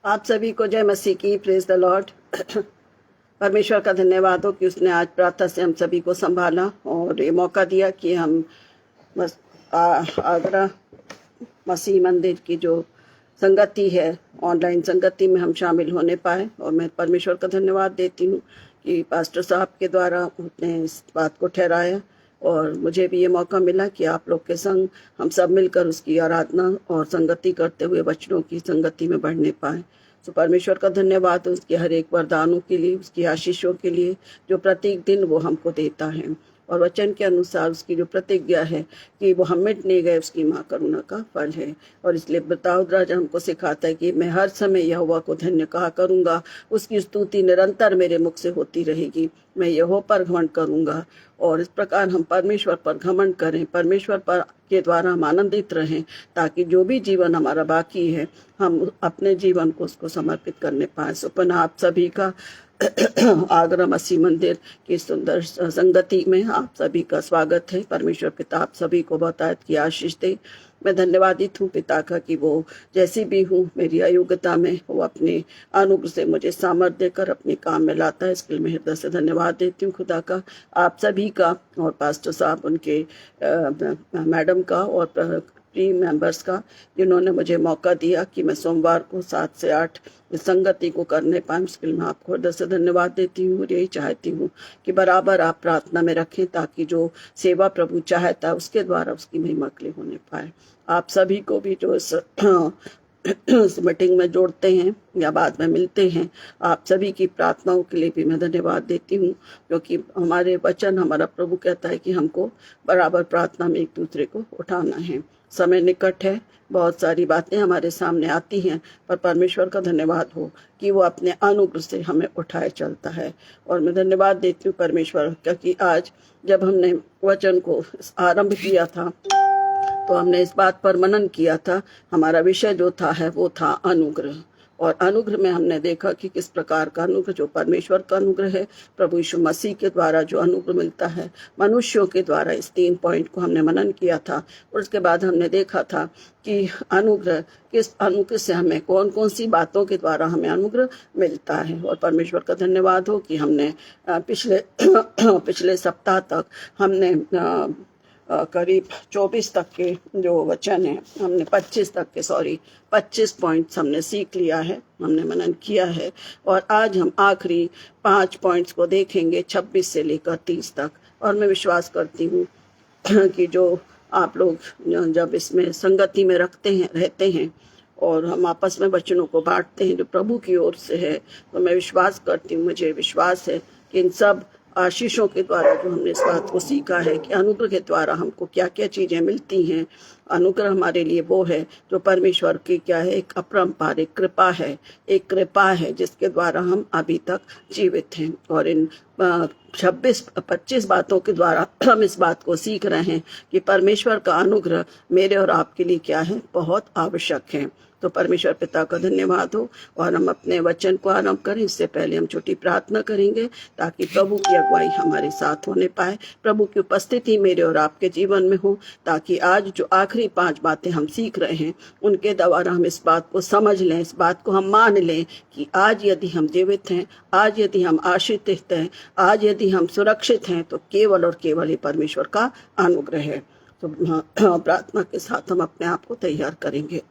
आप सभी को जय मसीह की। Praise the Lord. परमेश्वर का धन्यवाद हो कि उसने आज प्रातः से हम सभी को संभाला और ये मौका दिया कि हम आगरा मसीह मंदिर की जो संगति है, ऑनलाइन संगति में हम शामिल होने पाए। और मैं परमेश्वर का धन्यवाद देती हूँ कि पास्टर साहब के द्वारा उसने इस बात को ठहराया और मुझे भी ये मौका मिला कि आप लोग के संग हम सब मिलकर उसकी आराधना और संगति करते हुए वचनों की संगति में बढ़ने पाए। तो परमेश्वर का धन्यवाद उसके हर एक वरदानों के लिए, उसकी आशीषों के लिए जो प्रत्येक दिन वो हमको देता है। और वचन के अनुसार उसकी जो प्रतिज्ञा है कि वो हम मिट नहीं गए, उसकी माँ करुणा का फल है। और इसलिए दाऊद राजा हमको सिखाता है कि मैं हर समय यहोवा को धन्य कहा करूँगा, उसकी स्तुति निरंतर मेरे मुख से होती रहेगी, मैं यहोवा पर घमंड करूँगा। और इस प्रकार हम परमेश्वर पर घमंड करें, परमेश्वर पर के द्वारा हम आनंदित रहें, ताकि जो भी जीवन हमारा बाकी है हम अपने जीवन को उसको समर्पित करने पाएँ। सो पुनः आप सभी का आगरा मसीह मंदिर की सुंदर संगति में आप सभी का स्वागत है। परमेश्वर पिता आप सभी को बहुतायत की आशीष दे। मैं धन्यवादित हूँ पिता का कि वो जैसी भी हूँ मेरी अयोग्यता में वो अपने अनुग्रह से मुझे सामर्थ्य देकर अपने काम में लाता है। इसके लिए मैं हृदय से धन्यवाद देती हूँ खुदा का, आप सभी का, और पास्टर साहब उनके मैडम का और टीम मेंबर्स का, जिन्होंने मुझे मौका दिया कि मैं सोमवार को 7 से 8 इस संगति को करने पाए। इसके लिए मैं आपको हृदय से धन्यवाद देती हूँ। यही चाहती हूँ कि बराबर आप प्रार्थना में रखें, ताकि जो सेवा प्रभु चाहता है उसके द्वारा उसकी महिमा के लिए होने पाए। आप सभी को भी जो इस मीटिंग में जोड़ते हैं या बाद में मिलते हैं, आप सभी की प्रार्थनाओं के लिए भी मैं धन्यवाद देती हूँ, क्योंकि हमारे वचन, हमारा प्रभु कहता है कि हमको बराबर प्रार्थना में एक दूसरे को उठाना है। समय निकट है, बहुत सारी बातें हमारे सामने आती हैं, पर परमेश्वर का धन्यवाद हो कि वो अपने अनुग्रह से हमें उठाए चलता है। और मैं धन्यवाद देती हूँ परमेश्वर का कि आज जब हमने वचन को आरंभ किया था तो हमने इस बात पर मनन किया था, हमारा विषय जो था है वो था अनुग्रह। और अनुग्रह में हमने देखा कि किस प्रकार का अनुग्रह, जो परमेश्वर का अनुग्रह है, प्रभु यीशु मसीह के द्वारा जो अनुग्रह मिलता है, मनुष्यों के द्वारा, इस 3 पॉइंट को हमने मनन किया था। और उसके बाद हमने देखा था कि अनुग्रह, किस अनुग्रह से हमें कौन कौन सी बातों के द्वारा हमें अनुग्रह मिलता है। और परमेश्वर का धन्यवाद हो कि हमने पिछले सप्ताह तक हमने करीब 24 तक के जो वचन है, हमने 25 पॉइंट्स हमने सीख लिया है, हमने मनन किया है। और आज हम आखिरी 5 पॉइंट्स को देखेंगे, 26 से लेकर 30 तक। और मैं विश्वास करती हूँ कि जो आप लोग जब इसमें संगति में रहते हैं और हम आपस में वचनों को बांटते हैं जो प्रभु की ओर से है, तो मैं विश्वास करती हूँ, मुझे विश्वास है कि इन सब आशीषों के द्वारा जो हमने इस बात को सीखा है कि अनुग्रह के द्वारा हमको क्या क्या चीज़ें मिलती हैं। अनुग्रह हमारे लिए वो है जो परमेश्वर की क्या है, एक अपरंपारिक कृपा है, एक कृपा है जिसके द्वारा हम अभी तक जीवित हैं। और इन 25 बातों के द्वारा हम इस बात को सीख रहे हैं कि परमेश्वर का अनुग्रह मेरे और आपके लिए क्या है, बहुत आवश्यक है। तो परमेश्वर पिता का धन्यवाद हो। और हम अपने वचन को आरंभ करें, इससे पहले हम छोटी प्रार्थना करेंगे ताकि प्रभु की अगुवाई हमारे साथ होने पाए, प्रभु की उपस्थिति मेरे और आपके जीवन में हो, ताकि आज जो आखिरी 5 बातें हम सीख रहे हैं उनके द्वारा हम इस बात को समझ लें, इस बात को हम मान लें कि आज यदि हम जीवित हैं, आज यदि हम आशीषित हैं, आज यदि हम सुरक्षित हैं, तो केवल और केवल ही परमेश्वर का अनुग्रह है। तो प्रार्थना के साथ हम अपने आप को तैयार करेंगे।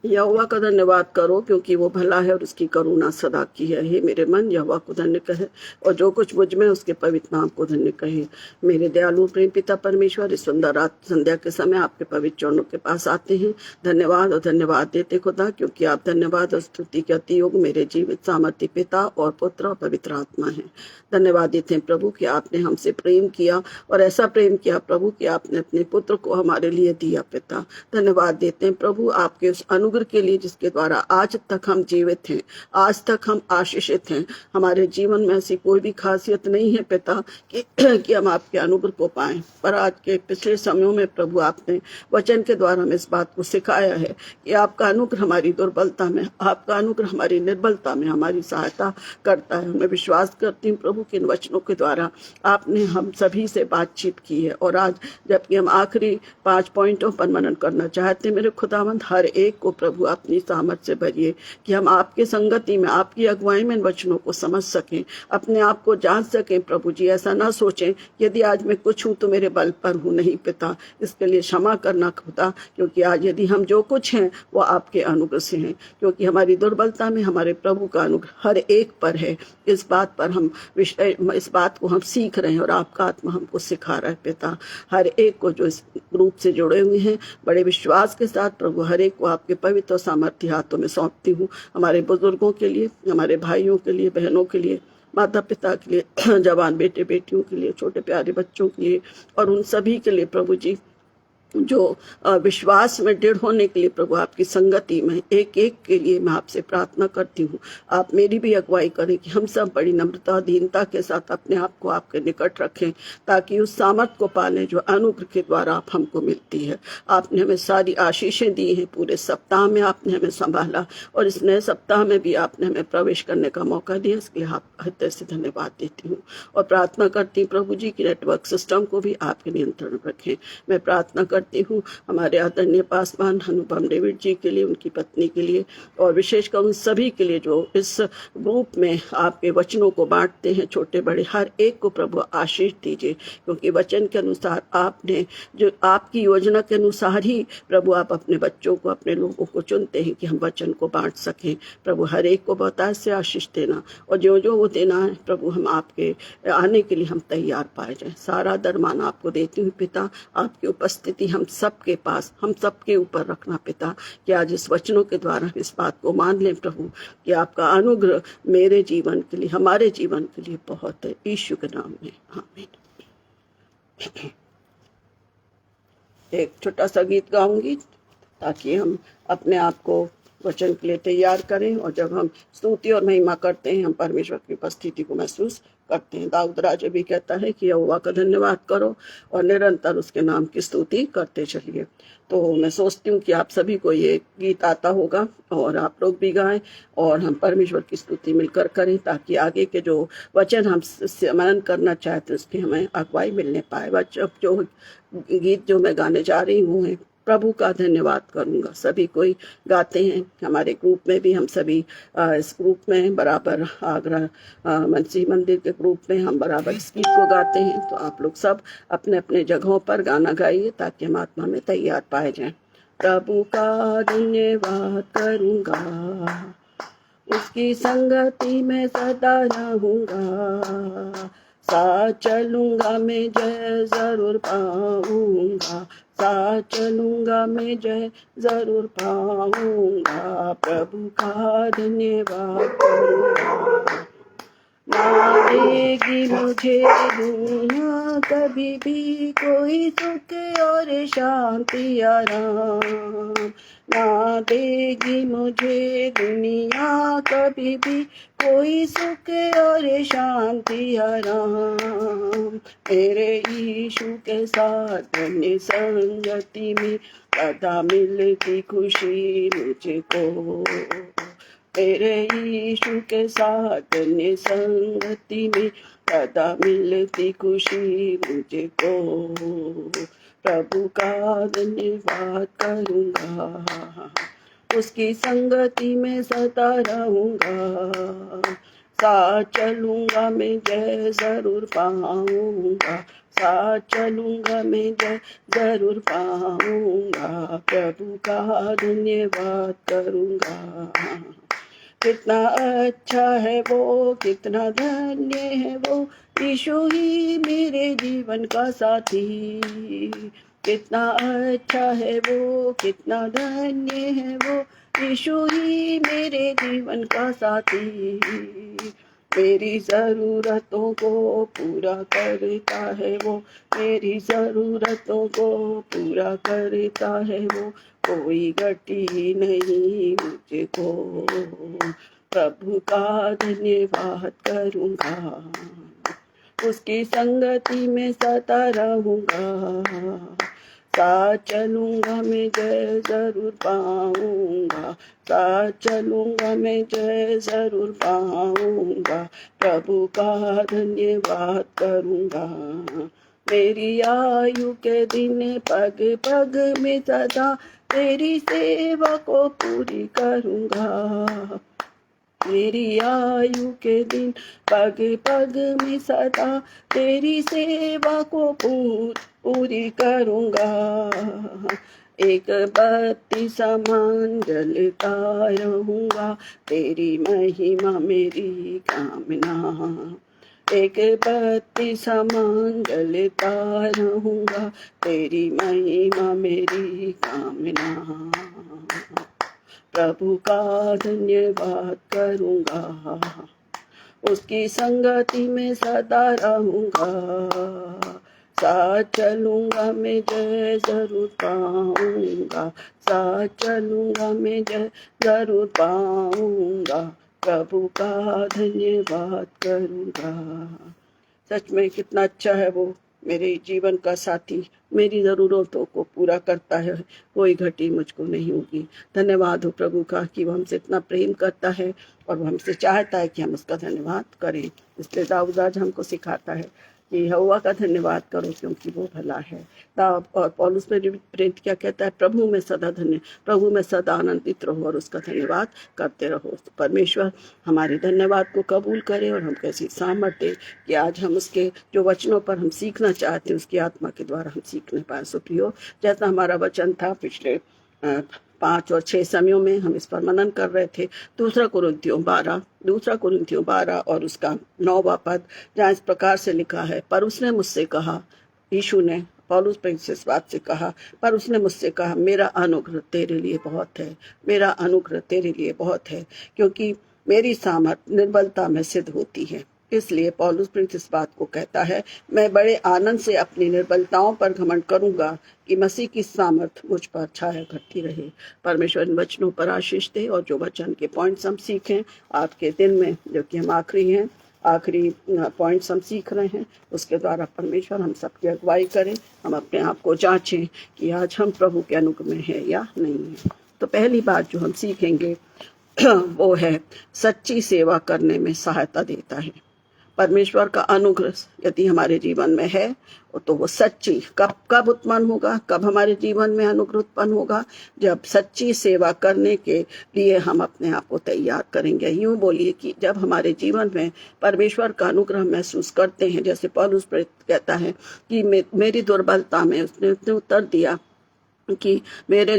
यहोवा का धन्यवाद करो, क्योंकि वो भला है और उसकी करुणा सदा की है। हे मेरे मन, यहोवा को धन्य कहे, और जो कुछ मुझ में उसके पवित्र नाम को धन्य कहे। मेरे दयालु प्रेम पिता परमेश्वर, इस सुंदर रात संध्या के समय आपके पवित्र चरणों के पास आते हैं, धन्यवाद और धन्यवाद देते खुदा, क्योंकि आप धन्यवाद और स्तुति के अति योग मेरे जीवित सामर्थ्य पिता और पुत्र और पवित्र आत्मा है। धन्यवाद देते हैं प्रभु कि आपने हमसे प्रेम किया, और ऐसा प्रेम किया प्रभु कि आपने अपने पुत्र को हमारे लिए दिया पिता। धन्यवाद देते हैं प्रभु आपके उस अनुग्रह के लिए जिसके द्वारा आज तक हम जीवित हैं, आज तक हम आशीषित हैं। हमारे जीवन में ऐसी कोई भी खासियत नहीं है पिता कि हम आपके अनुग्रह को पाएं, पर आज के पिछले समयों में प्रभु आपने वचन के द्वारा हमें इस बात को सिखाया है कि आपका अनुग्रह हमारी दुर्बलता में, आपका अनुग्रह हमारी निर्बलता में हमारी सहायता करता है। मैं विश्वास करती हूँ प्रभु के इन वचनों के द्वारा आपने हम सभी से बातचीत की है, और आज जबकि हम आखिरी 5 पॉइंटों पर मनन करना चाहते हैं, मेरे खुदावंद हर एक को प्रभु अपनी सामर्थ से भरिए कि हम आपकी संगति में, आपकी अगुवाई में इन वचनों को समझ सकें, अपने आप को जान सकें। प्रभु जी ऐसा ना सोचें यदि आज मैं कुछ हूँ तो मेरे बल पर हूँ, नहीं पिता, इसके लिए क्षमा करना खुदा, क्योंकि आज यदि हम जो कुछ हैं वो आपके अनुग्रह से हैं, क्योंकि हमारी दुर्बलता में हमारे प्रभु का अनुग्रह हर एक पर है। इस बात पर हम इस बात को हम सीख रहे हैं और आपका आत्मा हमको सिखा रहा है पिता। हर एक को जो इस ग्रुप से जुड़े हुए हैं बड़े विश्वास के साथ प्रभु हर एक को आपके पवित्र और सामर्थ्य हाथों में सौंपती हूँ। हमारे बुजुर्गों के लिए, हमारे भाइयों के लिए, बहनों के लिए, माता पिता के लिए, जवान बेटे बेटियों के लिए, छोटे प्यारे बच्चों के लिए, और उन सभी के लिए प्रभु जी जो विश्वास में दृढ़ होने के लिए प्रभु आपकी संगति में एक एक के लिए मैं आपसे प्रार्थना करती हूँ। आप मेरी भी अगुवाई करें कि हम सब बड़ी नम्रता दीनता के साथ अपने आप को आपके निकट रखें, ताकि उस सामर्थ को पालें जो अनुग्रह के द्वारा आप हमको मिलती है। आपने हमें सारी आशीषें दी हैं, पूरे सप्ताह में आपने हमें संभाला, और इस नए सप्ताह में भी आपने हमें प्रवेश करने का मौका दिया। इसके लिए आप हृदय से धन्यवाद देती हूँ और प्रार्थना करती हूँ प्रभु जी की नेटवर्क सिस्टम को भी आपके नियंत्रण रखें। मैं प्रार्थना करती हूँ हमारे आदरणीय पासवान अनुपम डेविड जी के लिए, उनकी पत्नी के लिए, और विशेषकर उन सभी के लिए जो इस ग्रुप में आपके वचनों को बांटते हैं, छोटे बड़े हर एक को प्रभु आशीष दीजिए, क्योंकि वचन के अनुसार आपने जो आपकी योजना के अनुसार ही प्रभु आप अपने बच्चों को, अपने लोगों को चुनते हैं कि हम वचन को बांट सकें। प्रभु हर एक को बहुतायत से आशीष देना, और जो जो वो देना है प्रभु हम आपके आने के लिए हम तैयार पाए जाएं। सारा दरमान आपको देती हूँ पिता, आपकी उपस्थिति हम सबके पास, हम सबके ऊपर रखना पिता, कि आज इस वचनों के द्वारा इस बात को मान लें प्रभु कि आपका अनुग्रह मेरे जीवन के लिए, हमारे जीवन के लिए बहुत है। यीशु के नाम में आमीन। एक छोटा सा गीत गाऊंगी ताकि हम अपने आप को वचन के लिए तैयार करें, और जब हम स्तुति और महिमा करते हैं हम परमेश्वर की उपस्थिति को महसूस करते हैं। दाऊद राजा भी कहता है कि यहोवा का धन्यवाद करो और निरंतर उसके नाम की स्तुति करते चलिए। तो मैं सोचती हूँ कि आप सभी को ये गीत आता होगा और आप लोग भी गाएं और हम परमेश्वर की स्तुति मिलकर करें, ताकि आगे के जो वचन हम मनन करना चाहते हैं उसकी हमें अगुवाई मिलने पाए। जो गीत जो मैं गाने जा रही हूँ प्रभु का धन्यवाद करूंगा। सभी कोई गाते हैं, हमारे ग्रुप में भी हम सभी इस ग्रुप में बराबर आगरा मसीह मंदिर के ग्रुप में हम बराबर इस गीत को गाते हैं। तो आप लोग सब अपने अपने जगहों पर गाना गाइए ताकि हम आत्मा में तैयार पाए जाएं। प्रभु का धन्यवाद करूंगा, उसकी संगति में सदा रहूंगा, साथ चलूंगा मैं जय जरूर पाऊंगा, साथ चलूंगा मैं जय जरूर पाऊंगा। प्रभु का धन्यवाद करूंगा, ना देगी मुझे दुनिया कभी भी कोई सुख और शांति आराम, ना देगी मुझे दुनिया कभी भी कोई सुख और शांति आराम। मेरे यीशु के साथ अपनी संगति में सदा मिलती खुशी मुझको, तेरे यीशु के साथ निसंगति में सदा मिलती खुशी मुझको। प्रभु का धन्यवाद करूंगा, उसकी संगति में सदा रहूंगा, साथ चलूंगा मैं जय जरूर पाऊंगा, साथ चलूंगा मैं जय जरूर पाऊंगा। प्रभु का धन्यवाद करूंगा। कितना अच्छा है वो, कितना धन्य है वो, यीशु ही मेरे जीवन का साथी। कितना अच्छा है वो, कितना धन्य है वो, यीशु ही मेरे जीवन का साथी। मेरी जरूरतों को पूरा करता है वो, मेरी जरूरतों को पूरा करता है वो, कोई घटी नहीं मुझको, प्रभु का धन्यवाद करूँगा, उसकी संगति में सदा रहूँगा, साथ चलूँगा मैं जय जरूर पाऊँगा, साथ चलूँगा मैं जय जरूर पाऊँगा, प्रभु का धन्यवाद करूँगा, मेरी आयु के दिन पग पग में सदा तेरी सेवा को पूरी करूँगा, मेरी आयु के दिन पग पग में सदा तेरी सेवा को पूरी करूँगा, एक बत्ती समान जलता रहूँगा, तेरी महिमा मेरी कामना, एक बत्ती समान जलता रहूँगा, तेरी महिमा मेरी कामना, प्रभु का धन्यवाद करूँगा, उसकी संगति में सदा रहूँगा, साथ चलूँगा मैं जय जरूर पाऊँगा, साथ चलूँगा मैं जय जरूर पाऊँगा, प्रभु का धन्यवाद करूँगा। सच में कितना अच्छा है वो मेरे जीवन का साथी, मेरी ज़रूरतों को पूरा करता है, कोई घटी मुझको नहीं होगी। धन्यवाद हो प्रभु का कि वो हमसे इतना प्रेम करता है और वो हमसे चाहता है कि हम उसका धन्यवाद करें। इसलिए दाऊद आज हमको सिखाता है कि यहोवा का धन्यवाद करो क्योंकि वो भला है। और पौलुस में प्रेरित क्या कहता है, प्रभु में सदा आनंदित रहो और उसका धन्यवाद करते रहो। परमेश्वर हमारे धन्यवाद को कबूल करे और हम कैसी सामर्थ्य दे कि आज हम उसके जो वचनों पर हम सीखना चाहते हैं उसकी आत्मा के द्वारा हम सीखने पाए। सुप्रियो, जैसा हमारा वचन था पिछले 5 और 6 समयों में हम इस पर मनन कर रहे थे। दूसरा कुरिन्थियों 12 और उसका 9वां पद, जहाँ इस प्रकार से लिखा है, पर उसने मुझसे कहा, यीशु ने पौलुस पर इस बात से कहा, पर उसने मुझसे कहा, मेरा अनुग्रह तेरे लिए बहुत है, मेरा अनुग्रह तेरे लिए बहुत है, क्योंकि मेरी सामर्थ निर्बलता में सिद्ध होती है। इसलिए पौलुस प्रिंस इस बात को कहता है, मैं बड़े आनंद से अपनी निर्बलताओं पर घमंड करूंगा कि मसीह की सामर्थ मुझ पर छाया करती रहे। परमेश्वर इन वचनों पर आशीष दे और जो वचन के पॉइंट्स हम सीखें आज के दिन में, जो कि हम आखिरी पॉइंट्स हम सीख रहे हैं, उसके द्वारा परमेश्वर हम सबकी अगुवाई करें, हम अपने आप को जांचें कि आज हम प्रभु के अनुग्रह में हैं या नहीं है। तो पहली बात जो हम सीखेंगे वो है, सच्ची सेवा करने में सहायता देता है। परमेश्वर का अनुग्रह यदि हमारे जीवन में है तो वो सच्ची कब उत्पन्न होगा, कब हमारे जीवन में अनुग्रह उत्पन्न होगा, जब सच्ची सेवा करने के लिए हम अपने आप को तैयार करेंगे। यूं बोलिए कि जब हमारे जीवन में परमेश्वर का अनुग्रह महसूस करते हैं, जैसे पौलुस कहता है कि मेरी दुर्बलता में उसने उत्तर दिया कि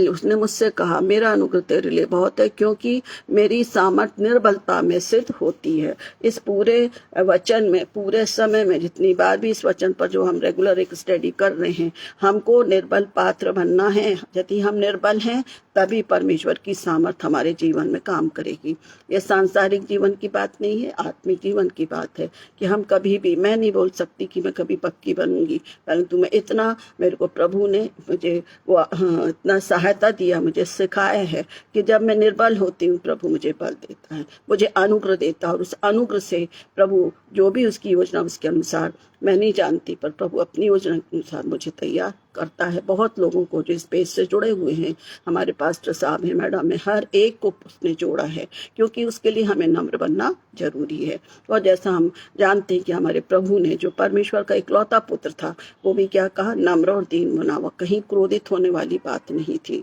उसने मुझसे कहा, मेरा अनुग्रह तेरे लिए बहुत है, क्योंकि मेरी सामर्थ निर्बलता में सिद्ध होती है। इस पूरे वचन में, पूरे समय में जितनी बार भी इस वचन पर जो हम रेगुलर एक स्टडी कर रहे हैं, हमको निर्बल पात्र बनना है। यदि हम निर्बल हैं तभी परमेश्वर की सामर्थ हमारे जीवन में काम करेगी। ये सांसारिक जीवन की बात नहीं है, आत्मिक जीवन की बात है कि हम कभी भी, मैं नहीं बोल सकती कि मैं कभी पक्की बनूंगी, परंतु मैं इतना, मेरे को प्रभु ने मुझे वो इतना सहायता दिया, मुझे सिखाया है कि जब मैं निर्बल होती हूँ प्रभु मुझे बल देता है, मुझे अनुग्रह देता है, और उस अनुग्रह से प्रभु जो भी उसकी योजना उसके अनुसार, मैं नहीं जानती, पर प्रभु अपनी योजना के अनुसार मुझे तैयार करता है। बहुत लोगों को जो इस पेज से जुड़े हुए हैं, हमारे पास्टर साहब हैं, मैडम है, हर एक को उसने जोड़ा है, क्योंकि उसके लिए हमें नम्र बनना जरूरी है। और जैसा हम जानते हैं कि हमारे प्रभु ने, जो परमेश्वर का इकलौता पुत्र था, वो भी क्या कहा, नम्र और दीन बना हुआ। कहीं क्रोधित होने वाली बात नहीं थी,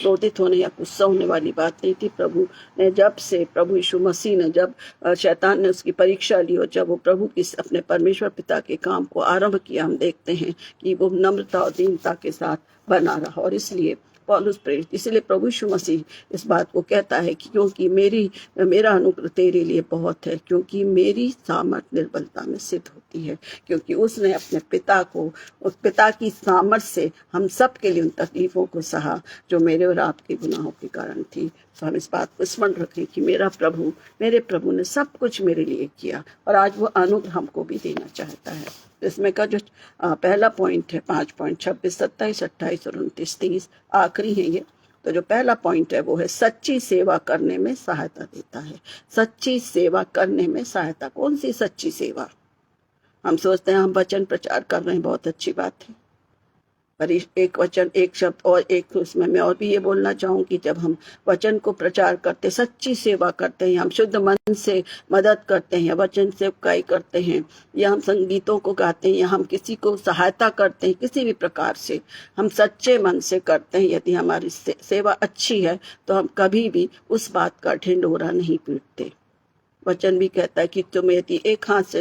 क्रोधित होने या गुस्सा होने वाली बात नहीं थी। प्रभु ने जब से, प्रभु यीशु मसीह ने जब शैतान ने उसकी परीक्षा ली और जब वो प्रभु की अपने परमेश्वर पिता के काम को आरंभ किया, हम देखते हैं कि वो नम्रता और दीनता के साथ बना रहा। और इसलिए पौलुस प्रेरित, इसलिए प्रभु यीशु मसीह इस बात को कहता है कि क्योंकि मेरा अनुग्रह तेरे लिए बहुत है, क्योंकि मेरी सामर्थ निर्बलता में सिद्ध होती है। क्योंकि उसने अपने पिता को, उस पिता की सामर्थ से हम सब के लिए उन तकलीफों को सहा जो मेरे और आपके गुनाहों के कारण थी। तो हम इस बात को स्मरण रखें कि मेरे प्रभु ने सब कुछ मेरे लिए किया और आज वो अनुग्रह हमको भी देना चाहता है। इसमें का जो पहला पॉइंट है 5 पॉइंट 26, 27, 28 और 29, 30 आखिरी है ये। तो जो पहला पॉइंट है वो है सच्ची सेवा करने में सहायता देता है। सच्ची सेवा करने में सहायता। कौन सी सच्ची सेवा? हम सोचते हैं हम वचन प्रचार कर रहे हैं, बहुत अच्छी बात है, पर एक वचन, एक शब्द और एक उसमें मैं और भी ये बोलना चाहूँगी, जब हम वचन को प्रचार करते, सच्ची सेवा करते हैं, हम शुद्ध मन से मदद करते हैं, वचन से उपकाई करते हैं, या हम संगीतों को गाते हैं, या हम किसी को सहायता करते हैं किसी भी प्रकार से, हम सच्चे मन से करते हैं, यदि हमारी सेवा अच्छी है तो हम कभी भी उस बात का ढिंढोरा नहीं पीटते। वचन भी कहता है कि तुम यदि एक हाथ से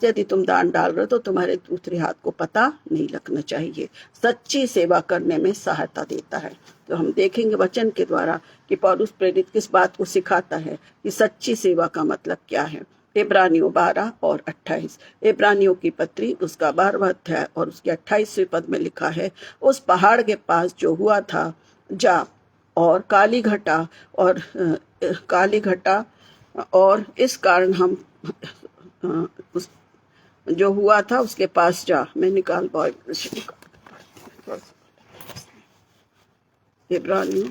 यदि तुम दान डाल रहे हो तो तुम्हारे दूसरे हाथ को पता नहीं लगना चाहिए। सच्ची सेवा करने में सहायता देता है। तो हम देखेंगे वचन के द्वारा कि पौलुस प्रेरित किस बात को सिखाता है कि सच्ची सेवा का मतलब क्या है। इब्रानियों 12 और 28, इब्रानियों की पत्री उसका 12वां अध्याय और उसके 28वें पद में लिखा है, उस पहाड़ के पास जो हुआ था जा और काली घटा और इस कारण हम जो हुआ था उसके पास जा। मैं निकाल इब्रानियों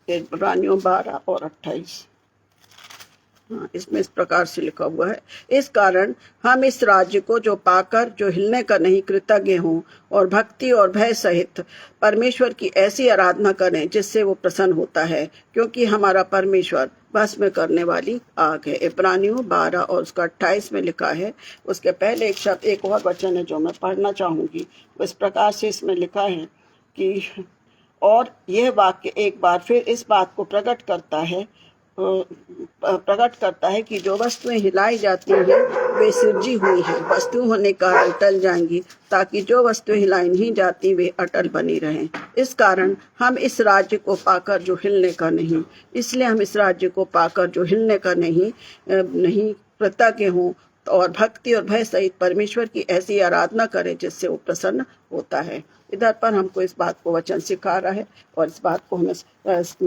इब्रानियों 12 और 28, इसमें इस प्रकार से लिखा हुआ है, इस कारण हम इस राज्य को जो पाकर जो हिलने का नहीं कृतज्ञ हों और भक्ति और भय सहित परमेश्वर की ऐसी आराधना करें जिससे वो प्रसन्न होता है, क्योंकि हमारा परमेश्वर भस्म करने वाली आग है। इब्रानियों 12 और उसका 28 में लिखा है। उसके पहले एक शब्द, एक और वचन है जो मैं पढ़ना चाहूंगी। इस प्रकार से इसमें लिखा है कि और यह वाक्य एक बार फिर इस बात को प्रकट करता है कि जो वस्तुएं हिलाई जाती हैं वे सृजी हुई हैं, वस्तु होने कारण टल जाएंगी, ताकि जो वस्तुएं हिलाई नहीं जाती वे अटल बनी रहें। इस कारण हम इस राज्य को पाकर जो हिलने का नहीं, इसलिए हम इस राज्य को पाकर जो हिलने का नहीं कृतज्ञ हों और भक्ति और भय सहित परमेश्वर की ऐसी आराधना करें जिससे वो प्रसन्न होता है। इधर पर हमको इस बात को वचन सिखा रहा है और इस बात को हमें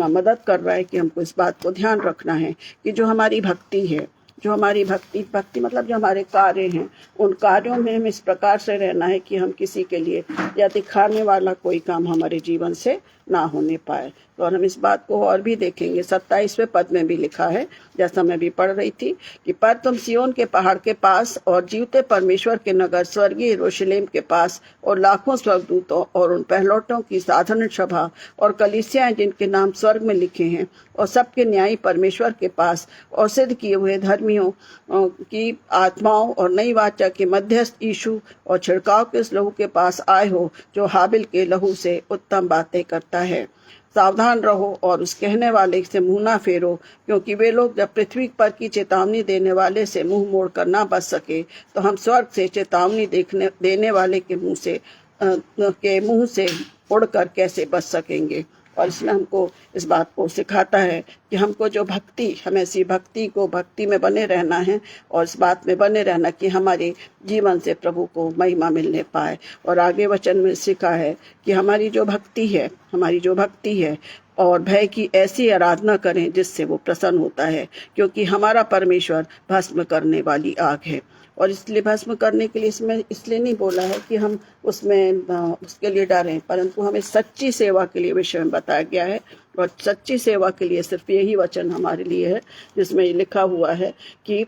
मदद कर रहा है कि हमको इस बात को ध्यान रखना है कि जो हमारी भक्ति है, जो हमारी भक्ति मतलब जो हमारे कार्य हैं, उन कार्यों में हम इस प्रकार से रहना है कि हम किसी के लिए या दिखाने वाला कोई काम हमारे जीवन से ना होने पाए। तो हम इस बात को और भी देखेंगे। 27वें पद में भी लिखा है, जैसा मैं भी पढ़ रही थी, कि पर तुम सियोन के पहाड़ के पास और जीवते परमेश्वर के नगर स्वर्गीय यरूशलेम के पास और लाखों स्वर्गदूतों और उन पहलौठों की साधारण सभा और कलीसियाएं जिनके नाम स्वर्ग में लिखे हैं और सबके न्यायी परमेश्वर के पास और सिद्ध किए हुए धर्मियों की आत्माओं और नई वाचा के मध्यस्थ यीशु और छिड़काव के उस लहू के पास आए हो जो हाबिल के लहू से उत्तम बातें करता है। सावधान रहो और उस कहने वाले से मुंह ना फेरो, क्योंकि वे लोग जब पृथ्वी पर की चेतावनी देने वाले से मुंह मोड़ कर ना बच सके तो हम स्वर्ग से चेतावनी देने वाले के मुंह से उड़कर कैसे बच सकेंगे। और इसमें हमको इस बात को सिखाता है कि हमको जो हमें ऐसी भक्ति में बने रहना है और इस बात में बने रहना कि हमारे जीवन से प्रभु को महिमा मिलने पाए। और आगे वचन में सिखा है कि हमारी जो भक्ति है और भय की ऐसी आराधना करें जिससे वो प्रसन्न होता है, क्योंकि हमारा परमेश्वर भस्म करने वाली आग है। और इसलिए भस्म करने के लिए इसमें इसलिए नहीं बोला है कि हम उसके लिए डरें, परंतु हमें सच्ची सेवा के लिए विषय में बताया गया है। और सच्ची सेवा के लिए सिर्फ यही वचन हमारे लिए है जिसमें लिखा हुआ है कि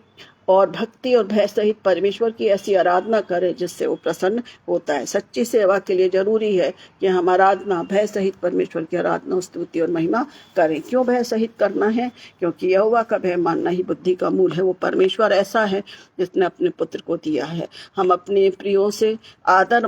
और भक्ति और भय सहित परमेश्वर की ऐसी आराधना करें जिससे वो प्रसन्न होता है। सच्ची सेवा के लिए जरूरी है कि हम आराधना भय सहित परमेश्वर की आराधना स्तुति और महिमा करें। क्यों भय सहित करना है? क्योंकि यहोवा का भय मानना ही बुद्धि का मूल है। वो परमेश्वर ऐसा है जिसने अपने पुत्र को दिया है। हम अपने प्रियों से आदर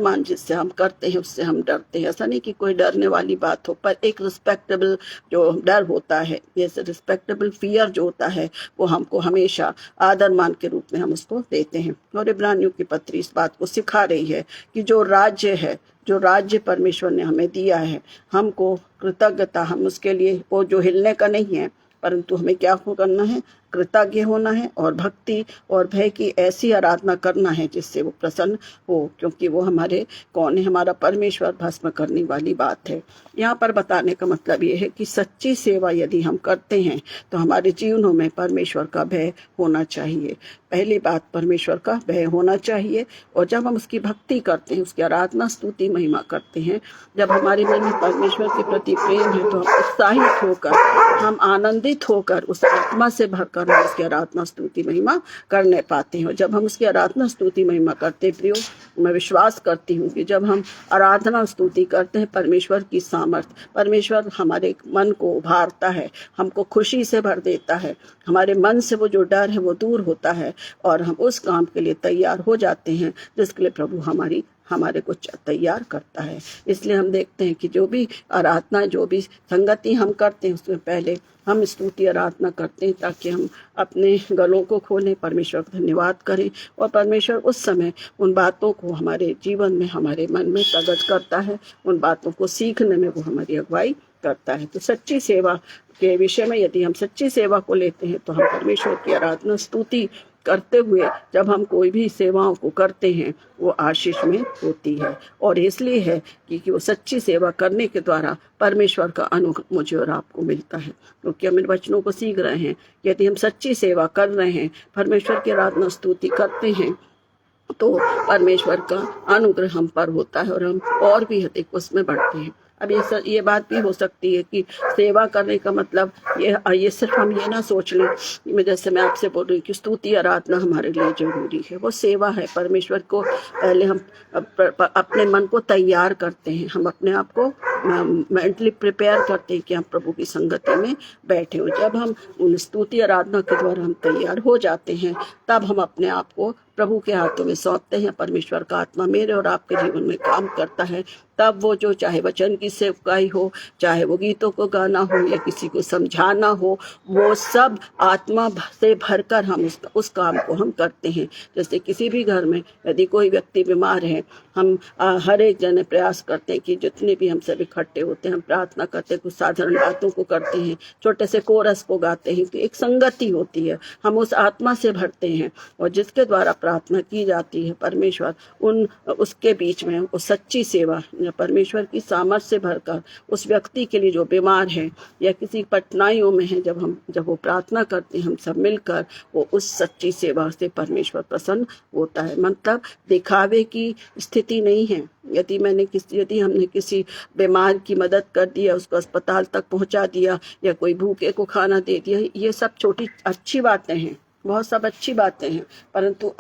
मान जिससे हम करते हैं उससे हम डरते हैं। ऐसा नहीं कि कोई डरने वाली बात हो, पर एक रिस्पेक्टेबल जो डर होता है, जैसे रिस्पेक्टेबल फियर जो होता है, वो हमको हमेशा आदर मान के रूप में हम उसको देते हैं। और इब्रानियों की पत्री इस बात को सिखा रही है कि जो राज्य परमेश्वर ने हमें दिया है, हमको कृतज्ञता, हम उसके लिए वो जो हिलने का नहीं है, परंतु हमें क्या करना है? कृतज्ञ होना है और भक्ति और भय की ऐसी आराधना करना है जिससे वो प्रसन्न हो, क्योंकि वो हमारे कौन है, हमारा परमेश्वर, भस्म करने वाली बात है। यहाँ पर बताने का मतलब ये है कि सच्ची सेवा यदि हम करते हैं तो हमारे जीवनों में परमेश्वर का भय होना चाहिए। पहली बात, परमेश्वर का भय होना चाहिए। और जब हम उसकी भक्ति करते हैं, उसकी आराधना स्तुति महिमा करते हैं, जब हमारे मन में परमेश्वर के प्रति प्रेम है तो हम उत्साहित होकर, हम आनंदित होकर उस आत्मा से भरकर हम उसकी आराधना स्तुति महिमा करने पाते हैं। और जब हम उसकी आराधना स्तुति महिमा करते हैं प्रियो, मैं विश्वास करती हूँ कि जब हम आराधना स्तुति करते हैं, परमेश्वर की सामर्थ, परमेश्वर हमारे मन को उभारता है, हमको खुशी से भर देता है, हमारे मन से वो जो डर है वो दूर होता है और हम उस काम के लिए तैयार हो जाते हैं जिसके लिए प्रभु हमारे को तैयार करता है। इसलिए हम देखते हैं कि जो भी आराधना, जो भी संगति हम करते हैं, उसमें पहले हम स्तुति आराधना करते हैं ताकि हम अपने गलों को खोलें, परमेश्वर का धन्यवाद करें और परमेश्वर उस समय उन बातों को हमारे जीवन में, हमारे मन में प्रकट करता है, उन बातों को सीखने में वो हमारी अगुवाई करता है। तो सच्ची सेवा के विषय में यदि हम सच्ची सेवा को लेते हैं तो हम परमेश्वर की आराधना स्तुति करते हुए जब हम कोई भी सेवाओं को करते हैं वो आशीष में होती है। और इसलिए है कि वो सच्ची सेवा करने के द्वारा परमेश्वर का अनुग्रह मुझे और आपको मिलता है, क्योंकि हम इन वचनों को सीख रहे हैं। यदि हम सच्ची सेवा कर रहे हैं, परमेश्वर की आराधना स्तुति करते हैं, तो परमेश्वर का अनुग्रह हम पर होता है और हम और भी अधिक उसमें बढ़ते हैं। अब ये बात भी हो सकती है कि सेवा करने का मतलब ये सिर्फ हम ये ना सोच लें, जैसे मैं आपसे बोल रही हूँ कि स्तुति आराधना हमारे लिए जरूरी है, वो सेवा है। परमेश्वर को पहले हम अपने मन को तैयार करते हैं, हम अपने आप को मेंटली प्रिपेयर करते हैं कि हम प्रभु की संगति में बैठे हो। जब हम उन स्तुति आराधना के द्वारा हम तैयार हो जाते हैं, तब हम अपने आप को प्रभु के हाथों में सौंपते हैं। परमेश्वर का आत्मा मेरे और आपके जीवन में काम करता है। तब वो जो चाहे वचन की सेवकाई हो, चाहे वो गीतों को गाना हो या किसी को समझाना हो, वो सब आत्मा से भरकर हम उस काम को हम करते हैं। जैसे किसी भी घर में यदि कोई व्यक्ति बीमार है, हम हर एक जने प्रयास करते हैं कि जितने भी हम सब इकट्ठे होते हैं, हम प्रार्थना करते हैं, कुछ साधारण बातों को करते हैं, छोटे से कोरस को गाते हैं कि एक संगति होती है, हम उस आत्मा से भरते हैं और जिसके द्वारा प्रार्थना की जाती है, परमेश्वर उसके बीच में वो सच्ची सेवा परमेश्वर की सामर्थ से भरकर उस व्यक्ति के लिए जो बीमार है या किसी कठिनाइयों में है, जब वो प्रार्थना करते हैं हम सब मिलकर, वो उस सच्ची सेवा से परमेश्वर प्रसन्न होता है। मतलब दिखावे की स्थिति नहीं है। यदि हमने किसी बीमार की मदद कर दिया, उसको अस्पताल तक पहुंचा दिया या कोई भूखे को खाना दे दिया, ये सब छोटी अच्छी बातें हैं, बहुत सब अच्छी बातें हैं, परंतु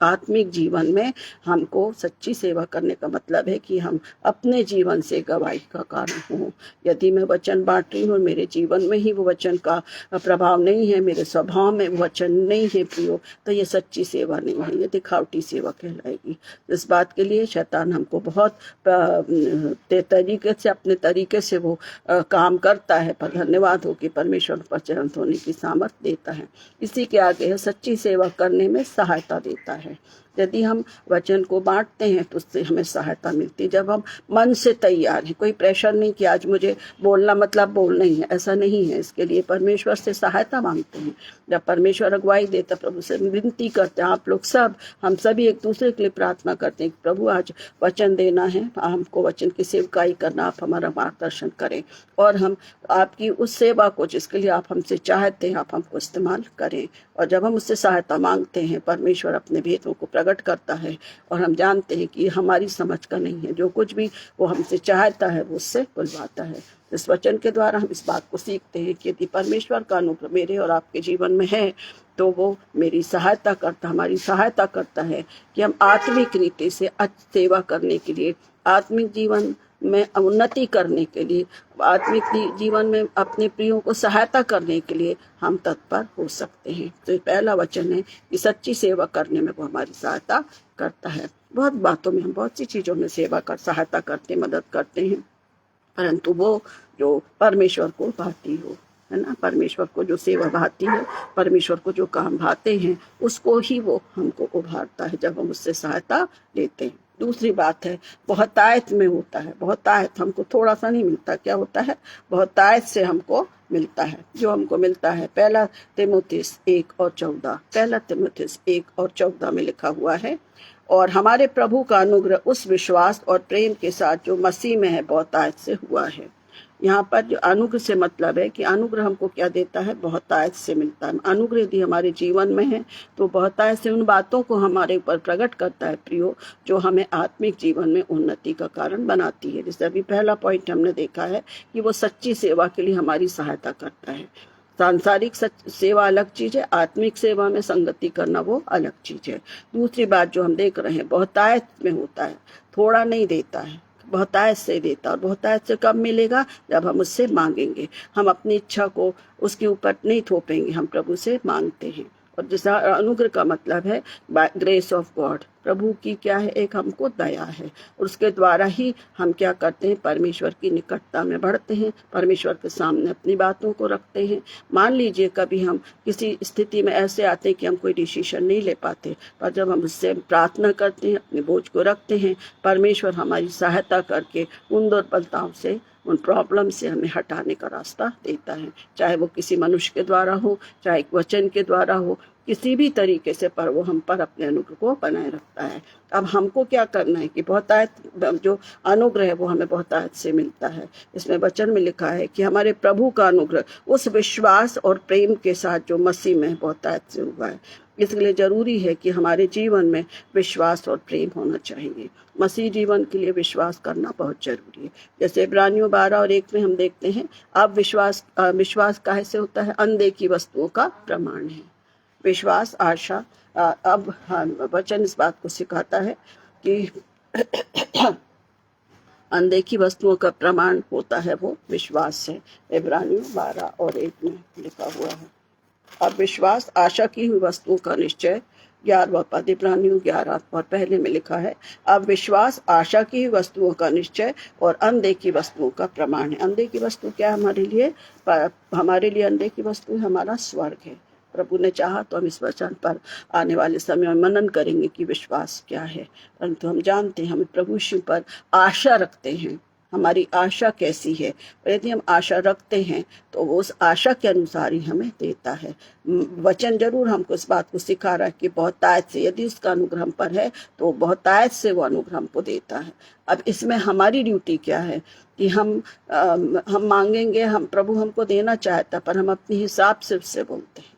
आत्मिक जीवन में हमको सच्ची सेवा करने का मतलब है कि हम अपने जीवन से गवाही का कारण हों। यदि मैं वचन बांट रही हूँ और मेरे जीवन में ही वो वचन का प्रभाव नहीं है, मेरे स्वभाव में वो वचन नहीं है प्रियो, तो ये सच्ची सेवा नहीं है, ये दिखावटी सेवा कहलाएगी। इस बात के लिए शैतान हमको बहुत तरीके से, अपने तरीके से वो काम करता है, पर धन्यवाद हो कि परमेश्वर पर चरण होने की सामर्थ्य देता है। इसी के आगे है सच्ची सेवा करने में सहायता देता है। यदि हम वचन को बांटते हैं तो उससे हमें सहायता मिलती है। जब हम मन से तैयार हैं, कोई प्रेशर नहीं कि आज मुझे बोलना मतलब बोलना ही है, ऐसा नहीं है। इसके लिए परमेश्वर से सहायता मांगते हैं। जब परमेश्वर अगुवाई देता, प्रभु से विनती करते हैं, आप लोग सब, हम सभी एक दूसरे के लिए प्रार्थना करते हैं कि प्रभु आज वचन देना है, हमको वचन की सेवकाई करना, आप हमारा मार्गदर्शन करें और हम आपकी उस सेवा को जिसके लिए आप हमसे चाहते हैं, आप हमको इस्तेमाल करें। और जब हम उससे सहायता मांगते हैं, परमेश्वर अपने भेदों को प्रकट करता है और हम जानते हैं कि हमारी समझ का नहीं है, जो कुछ भी वो हमसे चाहता है वो उससे बुलवाता है। इस वचन के द्वारा हम इस बात को सीखते हैं कि यदि परमेश्वर का अनुग्रह मेरे और आपके जीवन में है तो वो हमारी सहायता करता है कि हम आत्मिक रीति से सेवा करने के लिए, आत्मिक जीवन में उन्नति करने के लिए, आत्मिक जीवन में अपने प्रियों को सहायता करने के लिए हम तत्पर हो सकते हैं। तो पहला वचन है कि सच्ची सेवा करने में वो हमारी सहायता करता है। बहुत बातों में हम बहुत सी चीजों में सहायता करते, मदद करते हैं, परंतु वो जो परमेश्वर को भाती हो, है ना, परमेश्वर को जो सेवा भाती है, परमेश्वर को जो काम भाते हैं, उसको ही वो हमको उभारता है जब हम उससे सहायता लेते हैं। दूसरी बात है बहुतायत में होता है। बहुतायत हमको थोड़ा सा नहीं मिलता, क्या होता है, बहुतायत से हमको मिलता है, जो हमको मिलता है। पहला तीमुथियुस 1:14, पहला तीमुथियुस 1:14 में लिखा हुआ है, और हमारे प्रभु का अनुग्रह उस विश्वास और प्रेम के साथ जो मसीह में है बहुतायत से हुआ है। यहाँ पर जो अनुग्रह से मतलब है कि अनुग्रह हमको क्या देता है, बहुतायत से मिलता है। अनुग्रह यदि हमारे जीवन में है तो बहुतायत से उन बातों को हमारे ऊपर प्रकट करता है प्रियो, जो हमें आत्मिक जीवन में उन्नति का कारण बनाती है। जैसे अभी पहला पॉइंट हमने देखा है कि वो सच्ची सेवा के लिए हमारी सहायता करता है। सांसारिक सेवा अलग चीज है, आत्मिक सेवा में संगति करना वो अलग चीज है। दूसरी बात जो हम देख रहे हैं, बहुतायत में होता है, थोड़ा नहीं देता है, बहुतायत से देता। और बहुतायत से कब मिलेगा, जब हम उससे मांगेंगे। हम अपनी इच्छा को उसके ऊपर नहीं थोपेंगे, हम प्रभु से मांगते हैं। और जैसा अनुग्रह का मतलब है ग्रेस ऑफ गॉड, प्रभु की क्या है, एक हमको दया है, और उसके द्वारा ही हम क्या करते हैं, परमेश्वर की निकटता में बढ़ते हैं, परमेश्वर के सामने अपनी बातों को रखते हैं। मान लीजिए कभी हम किसी स्थिति में ऐसे आते हैं कि हम कोई डिसीजन नहीं ले पाते, पर जब हम उससे प्रार्थना करते हैं, अपने बोझ को रखते हैं, परमेश्वर हमारी सहायता करके उन दुर्बलताओं से, उन प्रॉब्लम से हमें हटाने का रास्ता देता है। चाहे वो किसी मनुष्य के द्वारा हो, चाहे वचन के द्वारा हो, किसी भी तरीके से, पर वो हम पर अपने अनुग्रह को बनाए रखता है। अब हमको क्या करना है कि बहुतायत, जो अनुग्रह है वो हमें बहुतायत से मिलता है। इसमें वचन में लिखा है कि हमारे प्रभु का अनुग्रह उस विश्वास और प्रेम के साथ जो मसीह में बहुतायत से हुआ है। इसलिए जरूरी है कि हमारे जीवन में विश्वास और प्रेम होना चाहिए। मसीह जीवन के लिए विश्वास करना बहुत जरूरी है। जैसे इब्रानियों 12:1 में हम देखते हैं, अब विश्वास काहे से होता है, अनदेखी वस्तुओं का प्रमाण है। विश्वास, आशा, अब वचन इस बात को सिखाता है कि अनदेखी वस्तुओं का प्रमाण होता है वो विश्वास से। इब्रानियों 12:1 में लिखा हुआ है। अब विश्वास आशा की हुई वस्तुओं का निश्चय, 11वां पद इब्रानियों 11 और पहले में लिखा है, अब विश्वास आशा की हुई वस्तुओं का निश्चय और अनदेखी वस्तुओं का प्रमाण है। अनदेखी वस्तु क्या है हमारे लिए, अनदेखी वस्तु हमारा स्वर्ग है। प्रभु ने चाहा तो हम इस वचन पर आने वाले समय में मनन करेंगे कि विश्वास क्या है। परंतु हम जानते हैं, हम प्रभु यीशु पर आशा रखते हैं। हमारी आशा कैसी है, यदि हम आशा रखते हैं तो वो उस आशा के अनुसार ही हमें देता है। वचन जरूर हमको इस बात को सिखा रहा है कि बहुतायत से, यदि उसका अनुग्रह हम पर है तो बहुतायत से वो अनुग्रह हमको देता है। अब इसमें हमारी ड्यूटी क्या है कि हम मांगेंगे, हम प्रभु हमको देना चाहता, पर हम अपने हिसाब से उससे बोलते हैं।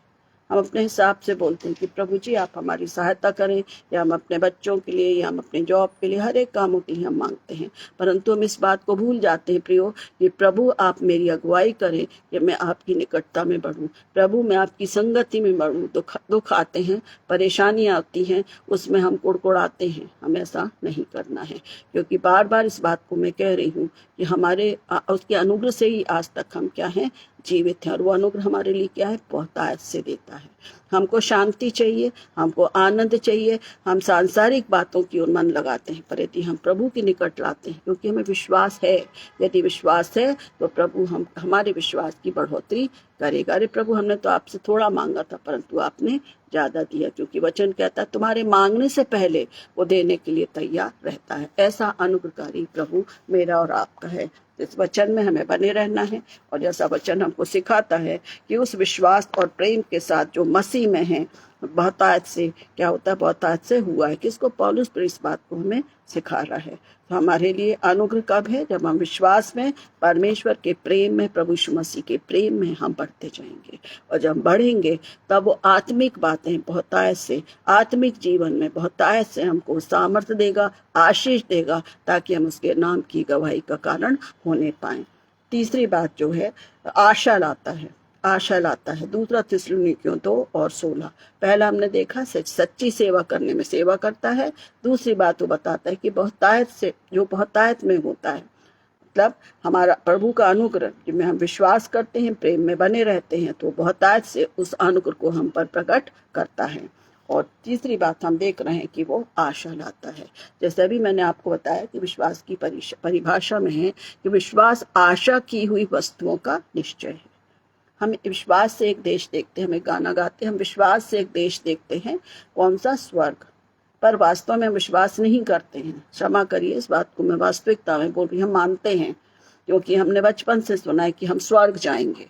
हम अपने हिसाब से बोलते हैं कि प्रभु जी आप हमारी सहायता करें, या हम अपने बच्चों के लिए, या हम अपने जॉब के लिए, हर एक कामों के लिए हम मांगते हैं। परंतु हम इस बात को भूल जाते हैं प्रियो कि प्रभु आप मेरी अगुवाई करें कि मैं आपकी निकटता में बढ़ूं, प्रभु मैं आपकी संगति में बढ़ूं। दुख आते हैं, परेशानियां आती हैं, उसमें हम कुड़कुड़ाते हैं। हम ऐसा नहीं करना है, क्योंकि बार बार इस बात को मैं कह रही हूँ कि हमारे उसके अनुग्रह से ही आज तक हम क्या हैं, जीवित है। और वो अनुग्रह हमारे लिए क्या है, बहुतायत से देता है। हमको शांति चाहिए, हमको आनंद चाहिए, हम सांसारिक बातों की ओर मन लगाते हैं, पर यदि हम प्रभु के निकट लाते हैं, क्योंकि हमें विश्वास है, यदि विश्वास है तो प्रभु हमारे विश्वास की बढ़ोतरी करेगा। अरे प्रभु हमने तो आपसे थोड़ा मांगा था, परंतु आपने ज्यादा दिया, क्योंकि वचन कहता है तुम्हारे मांगने से पहले वो देने के लिए तैयार रहता है। ऐसा अनुग्रहकारी प्रभु मेरा और आपका है। इस वचन में हमें बने रहना है, और जैसा वचन हमको सिखाता है कि उस विश्वास और प्रेम के साथ जो मसीह में है, बहुतायत से क्या होता है, बहुतायत से हुआ है। किसको, पौलुस पर इस बात को हमें सिखा रहा है। तो हमारे लिए अनुग्रह कब है, जब हम विश्वास में, परमेश्वर के प्रेम में, प्रभु यीशु मसीह के प्रेम में हम बढ़ते जाएंगे। और जब बढ़ेंगे तब वो आत्मिक बातें बहुतायत से, आत्मिक जीवन में बहुतायत से हमको सामर्थ्य देगा, आशीष देगा, ताकि हम उसके नाम की गवाही का कारण होने पाए। तीसरी बात जो है, आशा लाता है, आशा लाता है। 2 थिस्सलुनीकियों 2:16। पहला हमने देखा सच्ची सेवा करने में सेवा करता है। दूसरी बात वो बताता है कि बहुतायत से, जो बहुतायत में होता है, मतलब हमारा प्रभु का अनुग्रह जिसमें हम विश्वास करते हैं, प्रेम में बने रहते हैं, तो बहुतायत से उस अनुग्रह को हम पर प्रकट करता है। और तीसरी बात हम देख रहे हैं कि वो आशा लाता है। जैसे अभी मैंने आपको बताया कि विश्वास की परिभाषा में है कि विश्वास आशा की हुई वस्तुओं का निश्चय है। हम विश्वास से एक देश देखते हैं, हमें गाना गाते हैं, हम विश्वास से एक देश देखते हैं, कौन सा, स्वर्ग। पर वास्तव में हम विश्वास नहीं करते हैं। क्षमा करिए, इस बात को मैं वास्तविकता में बोल रही हूँ। हम मानते हैं, क्योंकि हमने बचपन से सुना है कि हम स्वर्ग जाएंगे,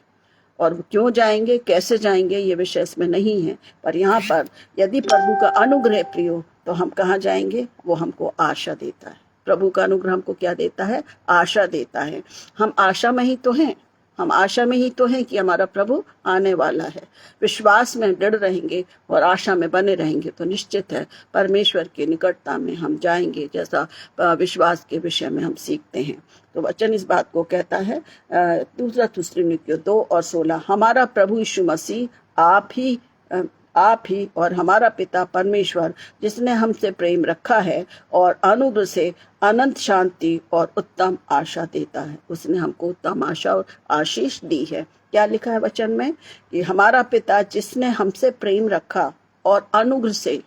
और क्यों जाएंगे, कैसे जाएंगे, ये विषय इसमें नहीं है। पर यहाँ पर यदि प्रभु का अनुग्रह प्रियो तो हम कहाँ जाएंगे, वो हमको आशा देता है। प्रभु का अनुग्रह हमको क्या देता है, आशा देता है। हम आशा में ही तो हैं, हम आशा में ही तो हैं कि हमारा प्रभु आने वाला है। विश्वास में दृढ़ रहेंगे और आशा में बने रहेंगे तो निश्चित है परमेश्वर की निकटता में हम जाएंगे, जैसा विश्वास के विषय में हम सीखते हैं। तो वचन इस बात को कहता है, दूसरा थिस्सलुनीकियों 2:16, हमारा प्रभु यीशु मसीह आप ही और हमारा पिता परमेश्वर जिसने हमसे प्रेम रखा है और अनुग्रह से अनंत शांति और उत्तम आशा देता है। उसने हमको उत्तम आशा और आशीष दी है। क्या लिखा है वचन में कि हमारा पिता जिसने हमसे प्रेम रखा और अनुग्रह से,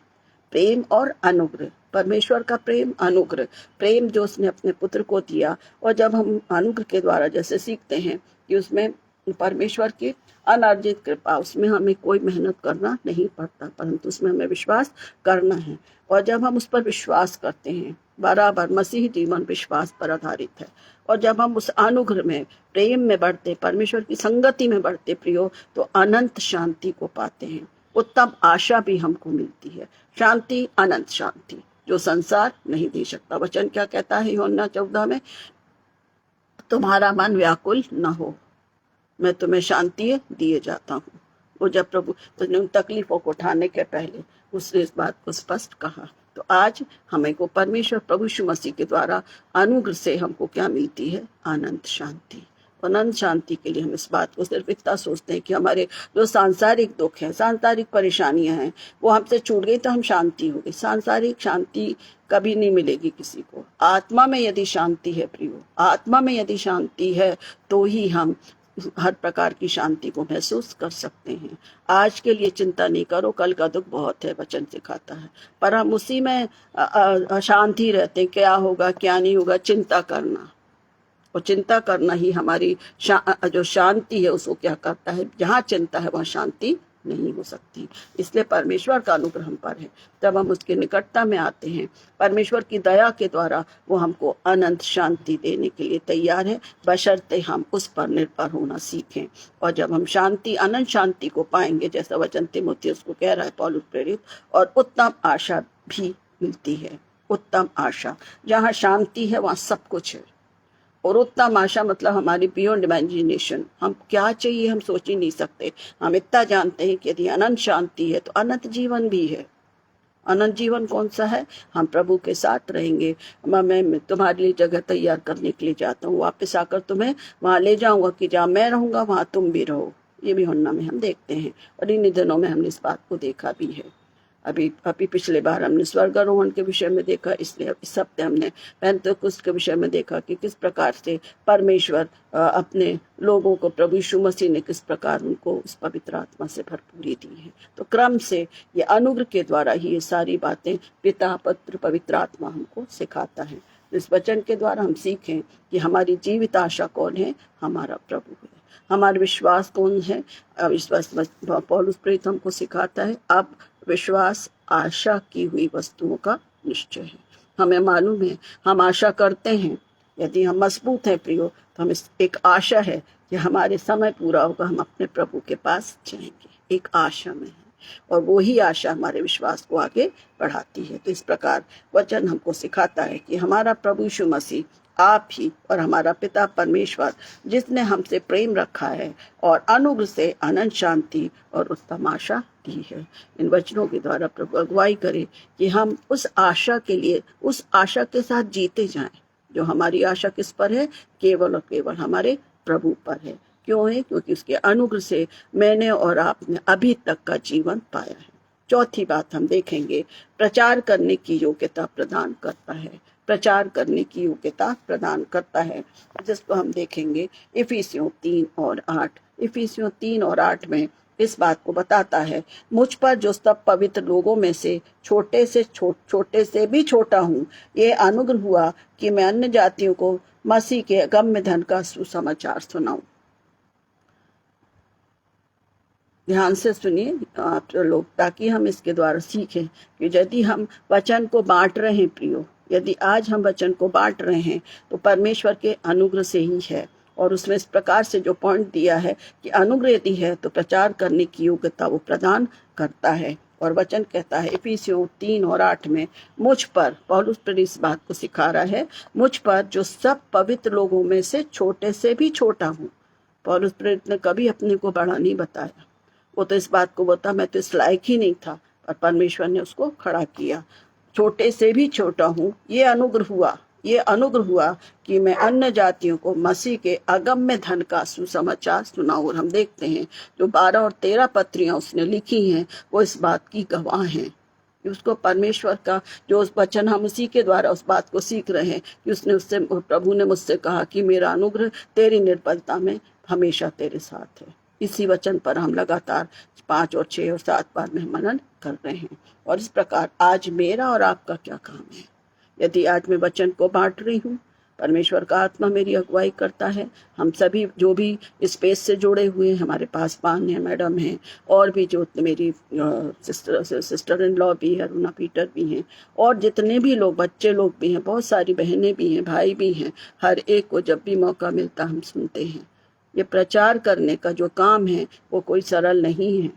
प्रेम और अनुग्रह, परमेश्वर का प्रेम, अनुग्रह, प्रेम जो उसने अपने पुत्र को दिया। और जब हम अनुग्रह के द्वारा जैसे सीखते हैं कि उसमें परमेश्वर की अनार्जित कृपा, उसमें हमें कोई मेहनत करना नहीं पड़ता, परंतु उसमें हमें विश्वास करना है। और जब हम उस पर विश्वास करते हैं, बराबर मसीही जीवन विश्वास पर आधारित है। और जब हम उस अनुग्रह में, प्रेम में बढ़ते, परमेश्वर की संगति में बढ़ते प्रियो, तो अनंत शांति को पाते हैं। उत्तम आशा भी हमको मिलती है। शांति, अनंत शांति जो संसार नहीं दे सकता। वचन क्या कहता है यूहन्ना 14 में, तुम्हारा मन व्याकुल न हो, मैं तुम्हें शांति दिए जाता हूँ। वो जब प्रभु तो उन तकलीफों को उठाने के पहले उसने इस बात को स्पष्ट कहा। तो आज हमें को परमेश्वर प्रभु यीशु मसीह के द्वारा अनुग्रह से हमको क्या मिलती है, अनंत शांति। अनंत शांति के लिए हम इस बात को सिर्फ इतना सोचते हैं कि हमारे जो सांसारिक दुख है, सांसारिक परेशानियां हैं, वो हमसे छूट गई तो हम शांति हो गई। सांसारिक शांति कभी नहीं मिलेगी किसी को। आत्मा में यदि शांति है प्रियो, आत्मा में यदि शांति है तो ही हम हर प्रकार की शांति को महसूस कर सकते हैं। आज के लिए चिंता नहीं करो, कल का दुख बहुत है, वचन सिखाता है। पर हम उसी में अशांति रहते हैं, क्या होगा क्या नहीं होगा, चिंता करना। और चिंता करना ही हमारी जो शांति है उसको क्या करता है, जहाँ चिंता है वहाँ शांति नहीं हो सकती। इसलिए परमेश्वर का अनुग्रह हम पर है। जब हम उसके निकटता में आते हैं, परमेश्वर की दया के द्वारा वो हमको अनंत शांति देने के लिए तैयार है, बशर्ते हम उस पर निर्भर होना सीखें। और जब हम शांति, अनंत शांति को पाएंगे, जैसा वचन तीमुथियुस को कह रहा है पौलुस प्रेरित, और उत्तम आशा भी मिलती है। उत्तम आशा, जहाँ शांति है वहाँ सब कुछ है। और उत्तम आशा मतलब हमारी बियॉन्ड इमेजिनेशन, हम क्या चाहिए हम सोच ही नहीं सकते। हम इतना जानते हैं कि यदि अनंत शांति है तो अनंत जीवन भी है। अनंत जीवन कौन सा है, हम प्रभु के साथ रहेंगे। मैं तुम्हारे लिए जगह तैयार करने के लिए जाता हूँ, वापस आकर तुम्हें वहां ले जाऊंगा कि जहाँ मैं रहूंगा वहां तुम भी रहो। ये भी यूहन्ना में हम देखते हैं और इन दिनों में हमने इस बात को देखा भी है। अभी पिछले बार हमने स्वर्गारोहण के विषय में देखा, इसलिए इस हफ्ते हमने पेंतेकोस्त के विषय में देखा कि किस प्रकार से परमेश्वर अपने लोगों को, प्रभु यीशु मसीह ने किस प्रकार उनको उस पवित्र आत्मा से भरपूरी दी है। तो क्रम से ये अनुग्रह के द्वारा ही ये सारी बातें पिता, पुत्र, पवित्र आत्मा हमको सिखाता है। इस वचन के द्वारा हम सीखें कि हमारी जीवित आशा कौन है, हमारा प्रभु है। हमारा विश्वास कौन है, विश्वास पौलुस प्रेरित हमको सिखाता है, अब विश्वास आशा की हुई वस्तुओं का निश्चय है। हमें मालूम है, हम आशा करते हैं, यदि हम मजबूत हैं प्रियो, तो हमें एक आशा है कि हमारे समय पूरा होगा, हम अपने प्रभु के पास जाएंगे। एक आशा में है और वो ही आशा हमारे विश्वास को आगे बढ़ाती है। तो इस प्रकार वचन हमको सिखाता है कि हमारा प्रभु यीशु मसीह आप ही और हमारा पिता परमेश्वर जिसने हमसे प्रेम रखा है और अनुग्रह से अनंत शांति और उत्तम आशा दी है। इन वचनों के द्वारा प्रभु अगुवाई करे कि हम उस आशा के लिए, उस आशा के साथ जीते जाएं। जो हमारी आशा किस पर है, केवल और केवल हमारे प्रभु पर है। क्यों है, क्योंकि उसके अनुग्रह से मैंने और आपने अभी तक का जीवन पाया है। चौथी बात हम देखेंगे, प्रचार करने की योग्यता प्रदान करता है। प्रचार करने की योग्यता प्रदान करता है, जिसको हम देखेंगे इफिसियों 3 और 8। इफिसियों 3 और 8 में इस बात को बताता है, मुझ पर जो सब पवित्र लोगों में से छोटे से भी छोटा हूँ, ये अनुग्रह हुआ कि मैं अन्य जातियों को मसीह के अगम्य धन का सुसमाचार सुनाऊं। ध्यान से सुनिए आप लोग, ताकि हम इसके द्वारा सीखें कि यदि हम वचन को बांट रहे हैं प्रियो, यदि आज हम वचन को बांट रहे हैं तो परमेश्वर के अनुग्रह से ही है। और उसमें इस प्रकार से जो पॉइंट दिया है कि अनुग्रह यदि है तो प्रचार करने की योग्यता वो प्रदान करता है। और वचन कहता है इफिसियों 3:8 में, मुझ पर, पौलुस प्रेरित इस बात को सिखा रहा है, मुझ पर जो सब पवित्र लोगों में से छोटे से भी छोटा हूँ। पौलुस प्रेरित ने कभी अपने को बड़ा नहीं बताया, वो तो इस बात को बता मैं तो इस लायक ही नहीं था, पर परमेश्वर ने उसको खड़ा किया। छोटे से भी छोटा हूँ, ये अनुग्रह हुआ कि मैं अन्य जातियों को मसीह के अगम्य धन का सुसमाचार सुनाऊं। और हम देखते हैं जो 12 और 13 पत्रियां उसने लिखी हैं वो इस बात की गवाह हैं कि उसको परमेश्वर का जो उस वचन हम उसी के द्वारा उस बात को सीख रहे हैं कि उसने उससे, प्रभु ने मुझसे कहा कि मेरा अनुग्रह तेरी निर्बलता में हमेशा तेरे साथ है। इसी वचन पर हम लगातार 5 और 6 और 7 बार में मनन कर रहे हैं। और इस प्रकार आज मेरा और आपका क्या काम है? यदि आज मैं वचन को बांट रही हूँ, परमेश्वर का आत्मा मेरी अगुवाई करता है, हम सभी जो भी स्पेस से जुड़े हुए हैं, हमारे पास पान है, मैडम है, और भी जो मेरी सिस्टर इन लॉ भी है, रूना पीटर भी हैं, और जितने भी लोग, बच्चे लोग भी हैं, बहुत सारी बहनें भी हैं, भाई भी हैं, हर एक को जब भी मौका मिलता हम सुनते हैं। ये प्रचार करने का जो काम है वो कोई सरल नहीं है।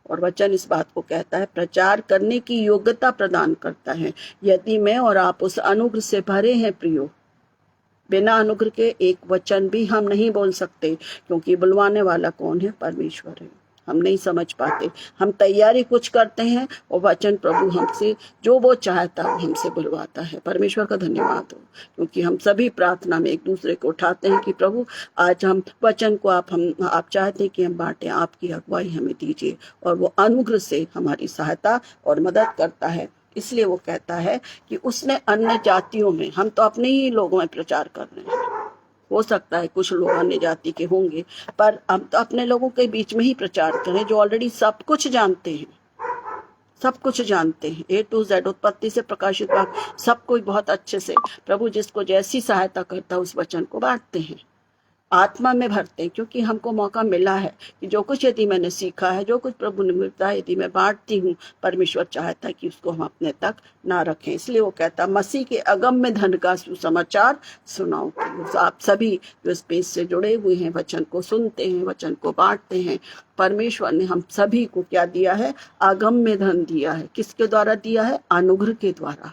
और वचन इस बात को कहता है प्रचार करने की योग्यता प्रदान करता है। यदि मैं और आप उस अनुग्रह से भरे हैं प्रियो, बिना अनुग्रह के एक वचन भी हम नहीं बोल सकते, क्योंकि बुलवाने वाला कौन है? परमेश्वर है। हम नहीं समझ पाते, हम तैयारी कुछ करते हैं और वचन प्रभु हमसे जो वो चाहता है हमसे बुलवाता है। परमेश्वर का धन्यवाद हो, क्योंकि हम सभी प्रार्थना में एक दूसरे को उठाते हैं कि प्रभु आज हम वचन को आप चाहते हैं कि हम बांटें, आपकी अगुवाई हमें दीजिए। और वो अनुग्रह से हमारी सहायता और मदद करता है। इसलिए वो कहता है कि उसने अन्य जातियों में, हम तो अपने ही लोगों में प्रचार कर रहे हैं, हो सकता है कुछ लोग अन्य जाति के होंगे, पर हम तो अपने लोगों के बीच में ही प्रचार करें जो ऑलरेडी सब कुछ जानते हैं, सब कुछ जानते हैं, A to Z, उत्पत्ति से प्रकाशित वाक्य, सब कुछ बहुत अच्छे से। प्रभु जिसको जैसी सहायता करता है उस वचन को बांटते हैं, आत्मा में भरते हैं, क्योंकि हमको मौका मिला है कि जो कुछ यदि मैंने सीखा है, जो कुछ प्रभु ने मिलता है, यदि मैं बांटती हूँ, परमेश्वर चाहता है कि उसको हम अपने तक ना रखें। इसलिए वो कहता मसीह के अगम्य धन का सुसमाचार सुनाओ। तो आप सभी जो स्पेस से जुड़े हुए हैं, वचन को सुनते हैं, वचन को बांटते हैं, परमेश्वर ने हम सभी को क्या दिया है? अगम्य धन दिया है। किसके द्वारा दिया है? अनुग्रह के द्वारा।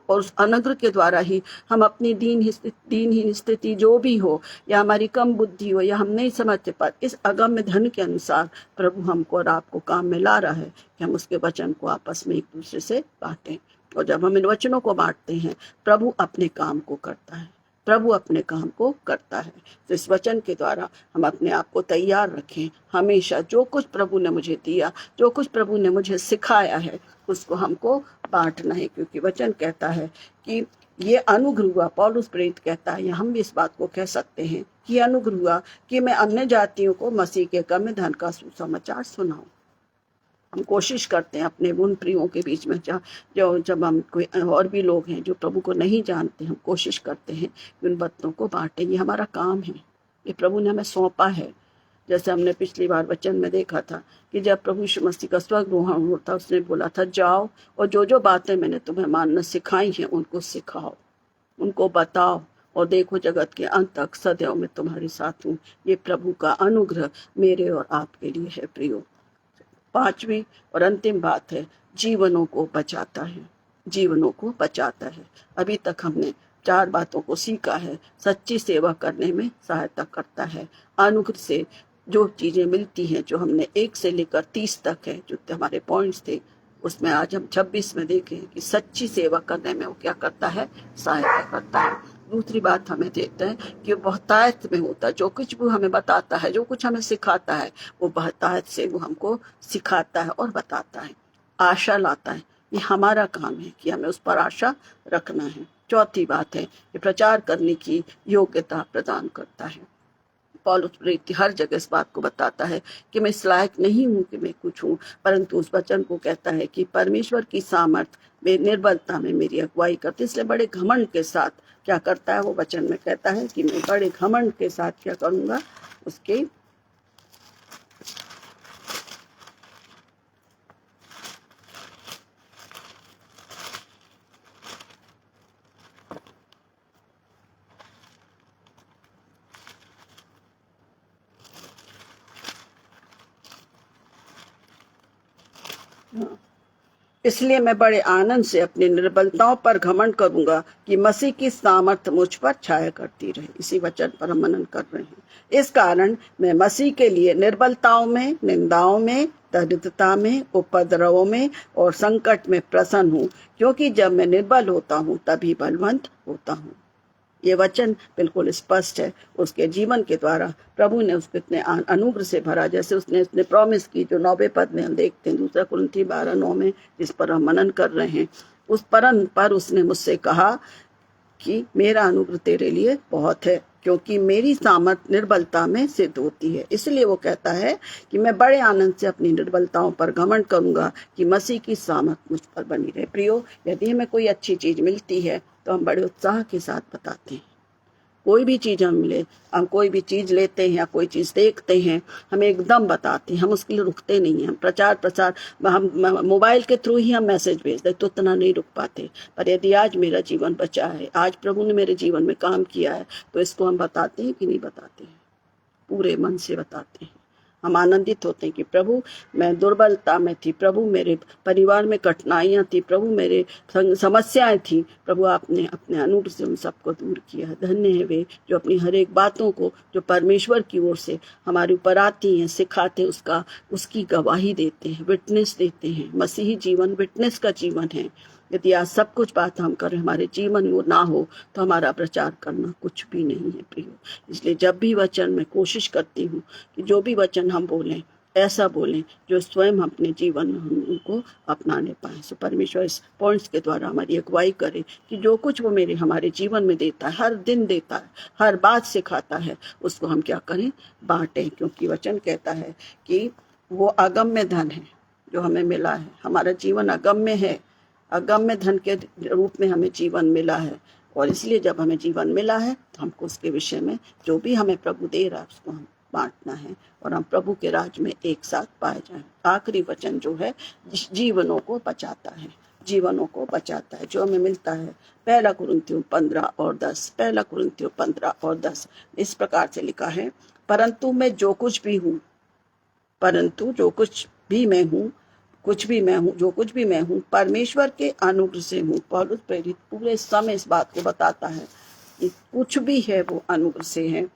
और उस अनुग्रह के द्वारा ही हम अपनी दीनहीन स्थिति जो भी हो, या हमारी कम बुद्धि हो, या हम नहीं समझते, पर इस अगम्य धन के अनुसार प्रभु हमको और आपको काम में ला रहा है कि हम उसके वचन को आपस में एक दूसरे से बांटें। और जब हम इन वचनों को बांटते हैं, प्रभु अपने काम को करता है, प्रभु अपने काम को करता है। तो इस वचन के द्वारा हम अपने आप को तैयार रखें। हमेशा जो कुछ प्रभु ने मुझे दिया, जो कुछ प्रभु ने मुझे सिखाया है, उसको हमको बांटना है, क्योंकि वचन कहता है कि ये अनुग्रह हुआ। पौलुस प्रेरित कहता है, या हम भी इस बात को कह सकते हैं कि अनुग्रह हुआ कि मैं अन्य जातियों को मसीह के अगम्य धन का सुसमाचार सुनाऊं। हम कोशिश करते हैं अपने उन प्रियों के बीच में जो जब हम कोई और भी लोग हैं जो प्रभु को नहीं जानते, हम कोशिश करते हैं कि उन बातों को बांटें। ये हमारा काम है, ये प्रभु ने हमें सौंपा है। जैसे हमने पिछली बार वचन में देखा था कि जब प्रभु यीशु मसीह का स्वर्गारोहण होता, उसने बोला था जाओ और जो जो बातें मैंने तुम्हें मानना सिखाई हैं उनको सिखाओ, उनको बताओ, और देखो जगत के अंत तक सदैव मैं तुम्हारे साथ हूँ। ये प्रभु का अनुग्रह मेरे और आपके लिए है प्रियो। 5वीं और अंतिम बात है, जीवनों को बचाता है, जीवनों को बचाता है। अभी तक हमने 4 बातों को सीखा है। सच्ची सेवा करने में सहायता करता है। अनुग्रह से जो चीजें मिलती हैं, जो हमने 1 से लेकर 30 तक है, जो हमारे पॉइंट्स थे, उसमें आज हम 26 में देखें कि सच्ची सेवा करने में वो क्या करता है? सहायता करता है। दूसरी बात हमें देखते हैं कि वो बहुतायत में होता है। जो कुछ वो हमें बताता है, जो कुछ हमें सिखाता है, वो बहुतायत से वो हमको सिखाता है और बताता है, आशा लाता है। ये हमारा काम है कि हमें उस पर आशा रखना है। चौथी बात है कि प्रचार करने की योग्यता प्रदान करता है। पौलुस प्रेरित हर जगह इस बात को बताता है कि मैं इस लायक नहीं हूं कि मैं कुछ हूं, परंतु उस वचन को कहता है कि परमेश्वर की सामर्थ में निर्बलता में मेरी अगुवाई करती। इसलिए बड़े घमंड के साथ क्या करता है? वो वचन में कहता है कि मैं बड़े घमंड के साथ क्या करूंगा? उसके इसलिए मैं बड़े आनंद से अपनी निर्बलताओं पर घमंड करूंगा कि मसीह की सामर्थ मुझ पर छाया करती रहे। इसी वचन पर हम मनन कर रहे हैं। इस कारण मैं मसीह के लिए निर्बलताओं में, निंदाओं में, दरिद्रता में, उपद्रवों में और संकट में प्रसन्न हूँ, क्योंकि जब मैं निर्बल होता हूँ तभी बलवंत होता हूँ। ये वचन बिल्कुल स्पष्ट है। उसके जीवन के द्वारा प्रभु ने उसको इतने अनुग्रह से भरा, जैसे उसने प्रॉमिस की, जो 9वें पद में हम देखते हैं, 2 कुरिन्थी 12:9 में, जिस पर हम मनन कर रहे हैं। उस पर उसने मुझसे कहा कि मेरा अनुग्रह तेरे लिए बहुत है, क्योंकि मेरी सामर्थ निर्बलता में सिद्ध होती है। इसलिए वो कहता है कि मैं बड़े आनंद से अपनी निर्बलताओं पर घमंड करूंगा कि मसीह की सामर्थ मुझ पर बनी रहे। प्रियो, यदि हमें कोई अच्छी चीज मिलती है तो हम बड़े उत्साह के साथ बताते हैं। कोई भी चीज हम मिले, हम कोई भी चीज लेते हैं या कोई चीज देखते हैं, हम एकदम बताते हैं, हम उसके लिए रुकते नहीं हैं। हम प्रचार हम मोबाइल के थ्रू ही हम मैसेज भेजते तो उतना नहीं रुक पाते। पर यदि आज मेरा जीवन बचा है, आज प्रभु ने मेरे जीवन में काम किया है, तो इसको हम बताते हैं कि नहीं बताते हैं? पूरे मन से बताते हैं। हम आनंदित होते हैं कि प्रभु, मैं दुर्बलता में थी, प्रभु मेरे परिवार में कठिनाइयां थी, प्रभु मेरे समस्याएं थी, प्रभु आपने अपने अनुग्रह से उन सबको दूर किया। धन्य है वे जो अपनी हर एक बातों को जो परमेश्वर की ओर से हमारे ऊपर आती हैं, सिखाते, उसकी गवाही देते हैं, विटनेस देते हैं। मसीही जीवन विटनेस का जीवन है। यदि आज सब कुछ बात हम करें, हमारे जीवन में ना हो, तो हमारा प्रचार करना कुछ भी नहीं है प्रियो। इसलिए जब भी वचन मैं कोशिश करती हूँ कि जो भी वचन हम बोलें, ऐसा बोलें जो स्वयं अपने जीवन में हम उनको अपनाने पाए। सो परमेश्वर इस पॉइंट्स के द्वारा हमारी अगुवाई करे कि जो कुछ वो हमारे जीवन में देता है, हर दिन देता है, हर बात सिखाता है, उसको हम क्या करें? बांटें। क्योंकि वचन कहता है कि वो अगम्य धन है जो हमें मिला है। हमारा जीवन अगम्य है, अगम्य धन के रूप में हमें जीवन मिला है। और इसलिए जब हमें जीवन मिला है तो हमको उसके विषय में जो भी हमें प्रभु दे रहा है उसको हम बांटना है, और हम प्रभु के राज में एक साथ पाए जाएं। आखिरी वचन जो है, जीवनों को बचाता है, जीवनों को बचाता है। जो हमें मिलता है 1 कुरिन्थियों 15 और 10, 1 कुरिन्थियों 15 और 10 इस प्रकार से लिखा है, परंतु मैं जो कुछ भी हूँ, परंतु जो कुछ भी मैं हूँ, जो कुछ भी मैं हूँ, परमेश्वर के अनुग्रह से हूँ। पौलुस प्रेरित पूरे समय इस बात को बताता है कि कुछ भी है वो अनुग्रह से है।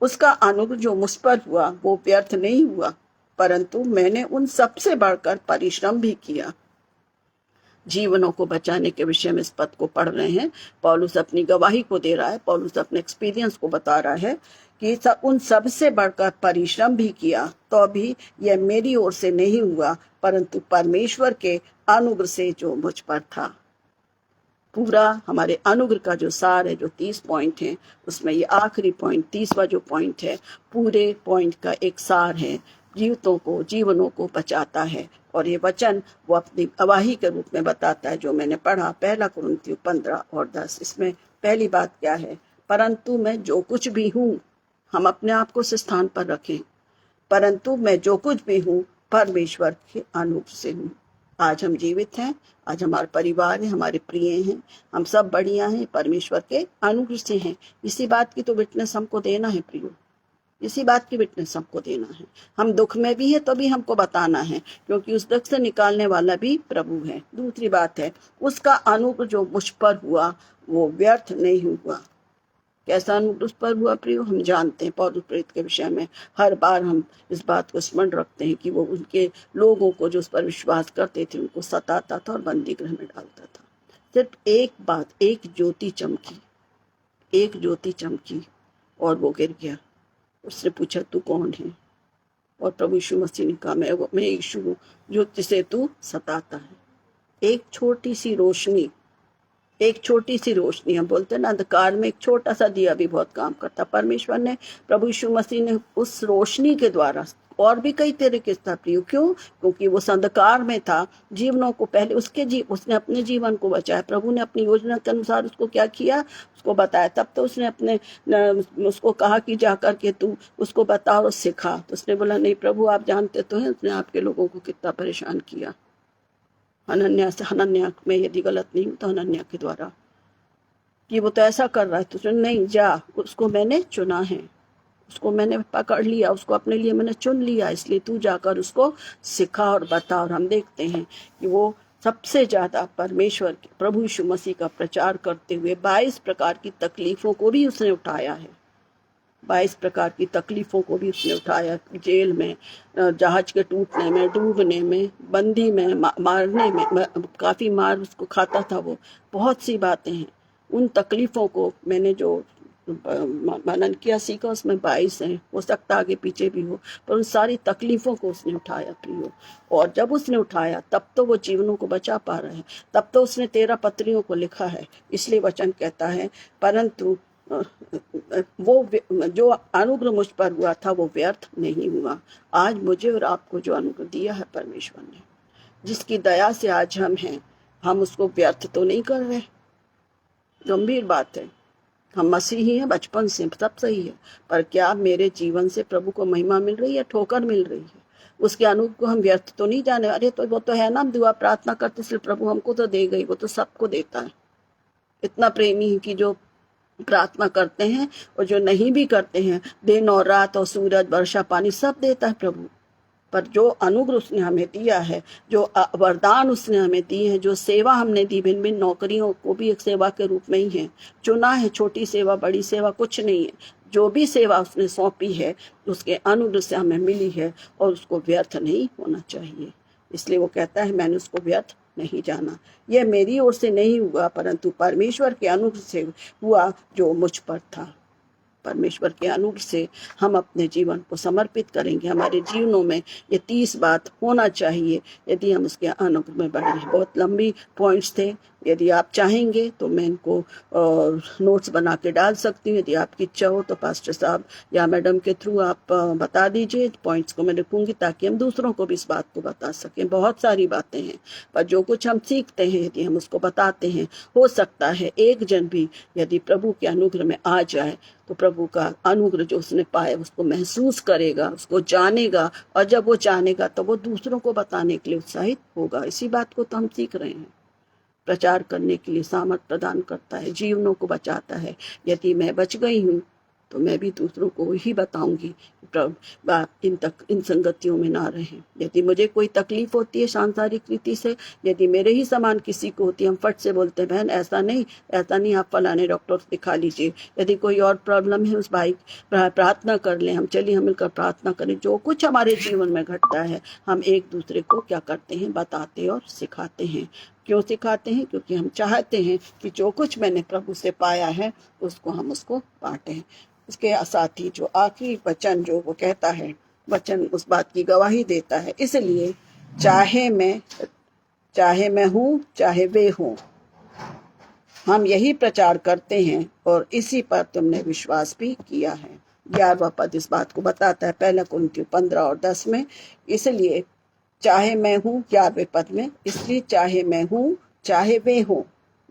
उसका अनुग्रह जो मुझ पर हुआ वो व्यर्थ नहीं हुआ, परंतु मैंने उन सबसे बढ़कर परिश्रम भी किया। जीवनों को बचाने के विषय में इस पद को पढ़ रहे हैं। पौलुस अपनी गवाही को दे रहा है, पौलुस अपने एक्सपीरियंस को बता रहा है कि उन सब से बढ़कर परिश्रम भी किया, तो भी यह मेरी ओर से नहीं हुआ, परंतु परमेश्वर के अनुग्रह से जो मुझ पर था। पूरा हमारे अनुग्रह का जो सार है, जो 30 पॉइंट है, उसमें ये आखिरी पॉइंट, 30वां जो पॉइंट है, पूरे पॉइंट का एक सार है। जीवनों को बचाता है। और ये वचन वो अपनी गवाही के रूप में बताता है, जो मैंने पढ़ा 1 कुरिन्थियों 15 और 10। इसमें पहली बात क्या है? परंतु मैं जो कुछ भी हूँ, हम अपने आप को इस स्थान पर रखें, परंतु मैं जो कुछ भी हूँ परमेश्वर के अनुग्रह से हूँ। आज हम जीवित हैं, आज हमारा परिवार है, हमारे प्रिय हैं, हम सब बढ़िया हैं, परमेश्वर के अनुग्रह से हैं। इसी बात की तो विटनेस हमको देना है प्रियो, इसी बात की विटनेस हमको देना है। हम दुख में भी है तो भी हमको बताना है, क्योंकि उस दुख से निकालने वाला भी प्रभु है। दूसरी बात है, उसका अनुग्रह जो मुझ पर हुआ वो व्यर्थ नहीं हुआ। कैसा अनुग्रह उस पर हुआ प्रियो? हम जानते हैं पौलुस प्रेरित के विषय में हर बार हम इस बात को स्मरण रखते हैं कि वो उनके लोगों को जो उस पर विश्वास करते थे उनको सताता था और बंदी गृह में डालता था। सिर्फ एक बात, एक ज्योति चमकी और वो गिर गया। उसने पूछा तू कौन है? और प्रभु यीशु मसीह ने कहा मैं यीशु हूँ जो जिसे तू सताता है। एक छोटी सी रोशनी, हम बोलते हैं ना, अंधकार में एक छोटा सा दिया भी बहुत काम करता। परमेश्वर ने, प्रभु यीशु मसीह ने उस रोशनी के द्वारा, और भी कई तरीके से था प्रियो, क्यों? क्योंकि वो अंधकार में था, जीवनों को पहले उसने अपने जीवन को बचाया। प्रभु ने अपनी योजना के अनुसार उसको क्या किया, उसको बताया। तब तो उसने उसको कहा कि जा करके तू उसको बता और सिखा। तो उसने बोला नहीं प्रभु, आप जानते तो हैं उसने आपके लोगों को कितना परेशान किया। हनन्या में यदि गलत नहीं तो हनन्या के द्वारा, कि वो तो ऐसा कर रहा है, तो नहीं जा, उसको मैंने चुना है, उसको मैंने पकड़ लिया, उसको अपने लिए मैंने चुन लिया, इसलिए तू जाकर उसको सिखा और बता। और हम देखते हैं कि वो सबसे ज़्यादा परमेश्वर के प्रभु यीशु मसीह का प्रचार करते हुए 22 प्रकार की तकलीफ़ों को भी उसने उठाया है। 22 प्रकार की तकलीफ़ों को भी उसने उठाया, जेल में, जहाज के टूटने में, डूबने में, बंदी में, मारने में, काफ़ी मार उसको खाता था वो। बहुत सी बातें हैं। उन तकलीफ़ों को मैंने जो मनन किया, सीखा, उसमें 22 हैं, हो सकता आगे पीछे भी हो, पर उन सारी तकलीफ़ों को उसने उठाया प्रियो। और जब उसने उठाया तब तो वो जीवनों को बचा पा रहे हैं, तब तो उसने 13 पत्रियों को लिखा है। इसलिए वचन कहता है, परंतु वो जो अनुग्रह मुझ पर हुआ था वो व्यर्थ नहीं हुआ। आज मुझे और आपको जो अनुग्रह दिया है परमेश्वर ने, जिसकी दया से आज हम हैं, हम उसको व्यर्थ तो नहीं कर रहे। गंभीर बात है। हम मसीही हैं बचपन से, सब सही है, पर क्या मेरे जीवन से प्रभु को महिमा मिल रही है, ठोकर मिल रही है? उसके अनुग्रह को हम व्यर्थ तो नहीं जाने। अरे तो वो तो है ना, हम दुआ प्रार्थना करते इसलिए प्रभु हमको तो दे गई, वो तो सबको देता है। इतना प्रेमी है कि जो प्रार्थना करते हैं और जो नहीं भी करते हैं, दिन और रात और सूरज वर्षा पानी सब देता है प्रभु। पर जो अनुग्रह उसने हमें दिया है, जो वरदान उसने हमें दिए हैं, जो सेवा हमने दी, भिन्न भिन्न नौकरियों को भी एक सेवा के रूप में ही है चुना है। छोटी सेवा बड़ी सेवा कुछ नहीं है। जो भी सेवा उसने सौंपी है उसके अनुग्रह से हमें मिली है और उसको व्यर्थ नहीं होना चाहिए। इसलिए वो कहता है मैंने उसको व्यर्थ नहीं जाना। यह मेरी ओर से नहीं हुआ परंतु परमेश्वर के अनुग्रह से हुआ जो मुझ पर था। परमेश्वर के अनुग्रह से हम अपने जीवन को समर्पित करेंगे। हमारे जीवनों में ये 30 बात होना चाहिए यदि हम उसके अनुग्रह में बढ़े। बहुत लंबी पॉइंट्स थे, यदि आप चाहेंगे तो मैं इनको नोट्स बना के डाल सकती हूँ। यदि आपकी इच्छा हो तो पास्टर साहब या मैडम के थ्रू आप बता दीजिए। पॉइंट्स को मैं लिखूंगी ताकि हम दूसरों को भी इस बात को बता सकें। बहुत सारी बातें हैं, पर जो कुछ हम सीखते हैं यदि हम उसको बताते हैं, हो सकता है एक जन भी यदि प्रभु के अनुग्रह में आ जाए तो प्रभु का अनुग्रह जो उसने पाया उसको महसूस करेगा, उसको जानेगा, और जब वो जानेगा तो वो दूसरों को बताने के लिए उत्साहित होगा। इसी बात को तो हम सीख रहे हैं। प्रचार करने के लिए सामर्थ प्रदान करता है, जीवनों को बचाता है। यदि मैं बच गई हूँ तो मैं भी दूसरों को ही बताऊंगी इन संगतियों में ना रहें। यदि मुझे कोई तकलीफ होती है सांसारिक रीति से, यदि मेरे ही समान किसी को होती है, हम फट से बोलते हैं बहन ऐसा नहीं, आप फलाने डॉक्टर से दिखा लीजिए। यदि कोई और प्रॉब्लम है उस भाई प्रार्थना कर लें, हम चलिए हम मिलकर प्रार्थना करें। जो कुछ हमारे जीवन में घटता है हम एक दूसरे को क्या करते हैं, बताते और सिखाते हैं। क्यों सिखाते हैं? क्योंकि हम चाहते हैं कि जो कुछ मैंने प्रभु से पाया है उसको हम उसको बांटें। इसके साथ ही जो आखिरी वचन जो वो कहता है, वचन उस बात की गवाही देता है। इसलिए चाहे मैं हूँ चाहे वे हों, हम यही प्रचार करते हैं और इसी पर तुमने विश्वास भी किया है। 11वां पद इस बात को बताता है, 1 कुरिन्थियों 15 और 10 में। इसलिए चाहे मैं हूँ, 11वें पद में, इसलिए चाहे मैं हूँ चाहे वे हों,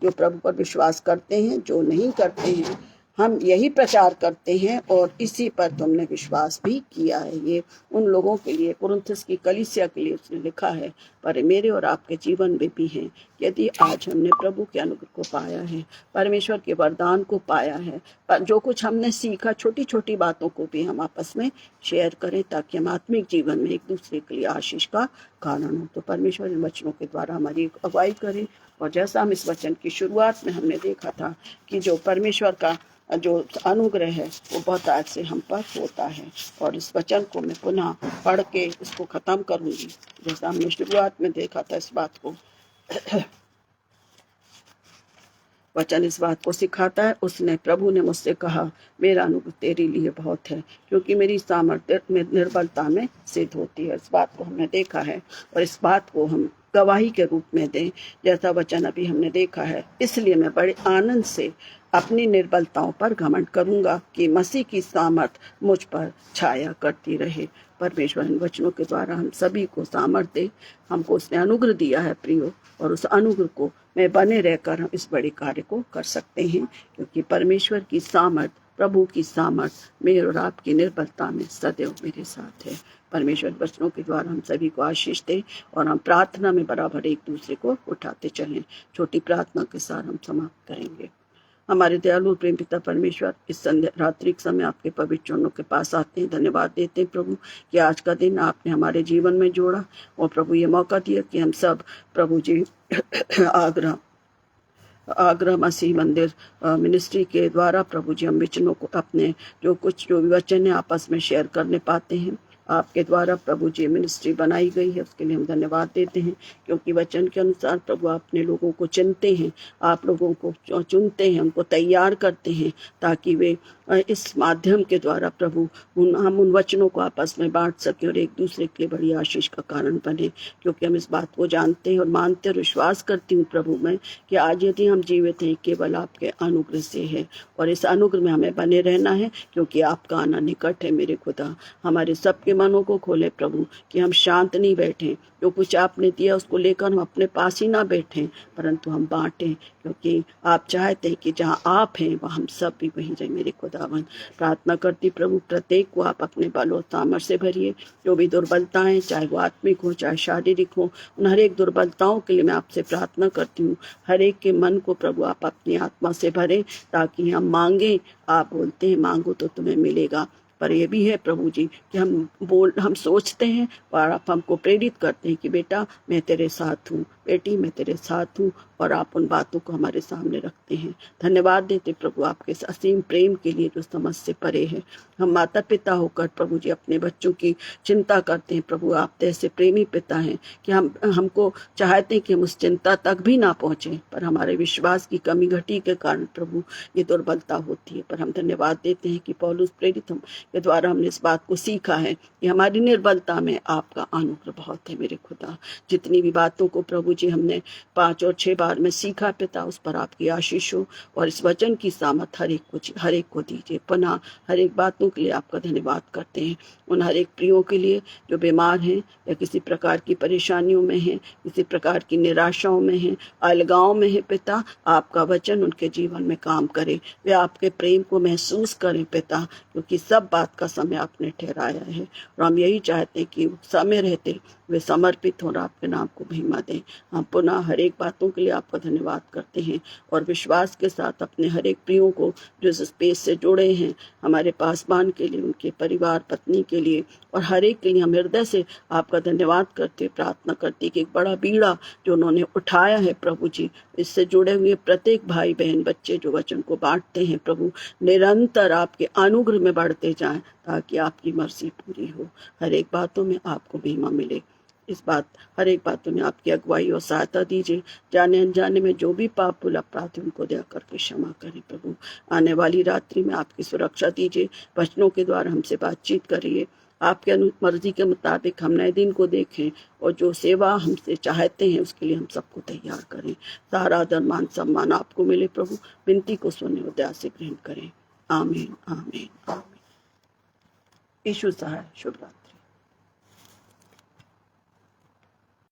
जो प्रभु पर विश्वास करते हैं, जो नहीं करते हैं, हम यही प्रचार करते हैं और इसी पर तुमने विश्वास भी किया है। ये उन लोगों के लिए, कुरिन्थुस की कलीसिया के लिए उसने लिखा है, पर मेरे और आपके जीवन में भी हैं। यदि आज हमने प्रभु के अनुग्रह को पाया है, परमेश्वर के वरदान को पाया है, पर जो कुछ हमने सीखा, छोटी छोटी बातों को भी हम आपस में शेयर करें ताकि हम आत्मिक जीवन में एक दूसरे के लिए आशीष का कारण हो। तो परमेश्वर इन वचनों के द्वारा हमारी अगुवाई करें। और जैसा हम इस वचन की शुरुआत में हमने देखा था कि जो परमेश्वर का जो अनुग्रह है वो बहुत आज से हम पर होता है। और इस वचन को मैं पुनः पढ़ के इसको ख़त्म करूँगी, जैसा हमने शुरुआत में देखा था। इस बात को वचन इस बात को सिखाता है, उसने प्रभु ने मुझसे कहा मेरा अनुग्रह तेरे लिए बहुत है क्योंकि मेरी सामर्थ्य में निर्बलता में सिद्ध होती है। इस बात को हमने देखा है और इस बात को हम गवाही के रूप में दें, जैसा वचन अभी हमने देखा है। इसलिए मैं बड़े आनंद से अपनी निर्बलताओं पर घमंड करूंगा कि मसीह की सामर्थ मुझ पर छाया करती रहे। परमेश्वर इन वचनों के द्वारा हम सभी को सामर्थ दे। हमको उसने अनुग्रह दिया है प्रियो, और उस अनुग्रह को में बने रहकर हम इस बड़े कार्य को कर सकते हैं, क्योंकि परमेश्वर की सामर्थ, प्रभु की सामर्थ मेरे और आपकी निर्बलता में सदैव मेरे साथ है। परमेश्वर वचनों के द्वारा हम सभी को आशीष दे और हम प्रार्थना में बराबर एक दूसरे को उठाते चलें। छोटी प्रार्थना के साथ हम समाप्त करेंगे। हमारे दयालु प्रेम पिता परमेश्वर, इस संध्या रात्रि के समय आपके पवित्र चरणों के पास आते हैं, धन्यवाद देते हैं प्रभु कि आज का दिन आपने हमारे जीवन में जोड़ा और प्रभु ये मौका दिया कि हम सब प्रभु जी आगरा मसीह मंदिर मिनिस्ट्री के द्वारा प्रभु जी हम वचनों को अपने जो भी वचन है आपस में शेयर करने पाते हैं। आपके द्वारा प्रभु जी मिनिस्ट्री बनाई गई है, उसके लिए हम धन्यवाद देते हैं, क्योंकि वचन के अनुसार प्रभु अपने लोगों को चुनते हैं, आप लोगों को चुनते हैं, उनको तैयार करते हैं ताकि वे इस माध्यम के द्वारा प्रभु हम उन वचनों को आपस में बांट सकें और एक दूसरे के लिए बड़ी आशीष का कारण बने, क्योंकि हम इस बात को जानते हैं और मानते और विश्वास करती हूँ प्रभु में कि आज यदि हम जीवित हैं केवल आपके अनुग्रह से है और इस अनुग्रह में हमें बने रहना है, क्योंकि आपका आना निकट है। मेरे खुदा हमारे सबके मनों को खोले प्रभु कि हम शांत नहीं बैठें, जो कुछ आपने दिया उसको लेकर हम अपने पास ही ना बैठें, परंतु हम बांटें, क्योंकि आप चाहते हैं कि जहाँ आप हैं वहाँ हम सब भी वहीं रहें। मेरे खुदावन प्रार्थना करती प्रभु प्रत्येक को आप अपने बल और सामर्थ से भरिए, जो भी दुर्बलताएं चाहे वो आत्मिक हो चाहे शारीरिक हो, उन हर एक दुर्बलताओं के लिए मैं आपसे प्रार्थना करती हूँ। हर एक के मन को प्रभु आप अपनी आत्मा से भरें ताकि हम मांगे, आप बोलते हैं मांगो तो तुम्हें मिलेगा, पर यह भी है प्रभु जी कि हम सोचते हैं और आप हमको प्रेरित करते हैं कि बेटा मैं तेरे साथ हूँ, बेटी मैं तेरे साथ हूँ, और आप उन बातों को हमारे सामने रखते हैं। धन्यवाद देते प्रभु आपके असीम प्रेम के लिए जो समझ से परे है। हम माता पिता होकर प्रभु जी अपने बच्चों की चिंता करते हैं, प्रभु आप तो ऐसे प्रेमी पिता हैं कि हमको चाहते हैं कि हम उस चिंता तक भी ना पहुँचें, पर हमारे विश्वास की कमी घटी के कारण प्रभु ये दुर्बलता होती है। पर हम धन्यवाद देते हैं कि पौलुस प्रेरित के द्वारा हमने इस बात को सीखा है कि हमारी निर्बलता में आपका अनुग्रह बहुत है। मेरे खुदा जितनी भी बातों को प्रभु जी हमने 5 और 6 बार में सीखा पिता, उस पर आपकी आशीष हो और इस वचन की सामत हर एक को दीजिए। पुनः हर एक बातों के लिए आपका धन्यवाद करते हैं, उन हर एक प्रियों के लिए जो बीमार हैं या किसी प्रकार की परेशानियों में हैं, किसी प्रकार की निराशाओं में हैं, अलगाव में है पिता, आपका वचन उनके जीवन में काम करे, वे आपके प्रेम को महसूस करें पिता, क्योंकि सब बात का समय आपने ठहराया है और हम यही चाहते हैं कि समय रहते वे समर्पित हो और आपके नाम को महिमा दें। हम पुनः हर एक बातों के लिए आपका धन्यवाद करते हैं और विश्वास के साथ अपने हर एक प्रियों को जो इस स्पेस से जुड़े हैं, हमारे पासबान के लिए, उनके परिवार पत्नी के लिए और हर एक के लिए हम हृदय से आपका धन्यवाद करते, प्रार्थना करते कि एक बड़ा बीड़ा जो उन्होंने उठाया है प्रभु जी, इससे जुड़े हुए प्रत्येक भाई बहन बच्चे जो वचन को बांटते हैं प्रभु, निरंतर आपके अनुग्रह में बढ़ते जाएं ताकि आपकी मर्जी पूरी हो। हर एक बातों में आपको महिमा मिले, हर एक बातों में आपकी अगुवाई और सहायता दीजिए। जाने अनजाने में जो भी पाप भूल अपराधी उनको दया करके क्षमा करें प्रभु। आने वाली रात्रि में आपकी सुरक्षा दीजिए, वचनों के द्वारा हमसे बातचीत करिए, आपके मर्जी के मुताबिक हम नए दिन को देखें और जो सेवा हमसे चाहते हैं उसके लिए हम सबको तैयार करें। सारा आदर मान सम्मान आपको मिले प्रभु, विनती को सुने और दया से ग्रहण करें। आमीन आमीन आमीन। यीशु सहाय। शुभ रात्रि।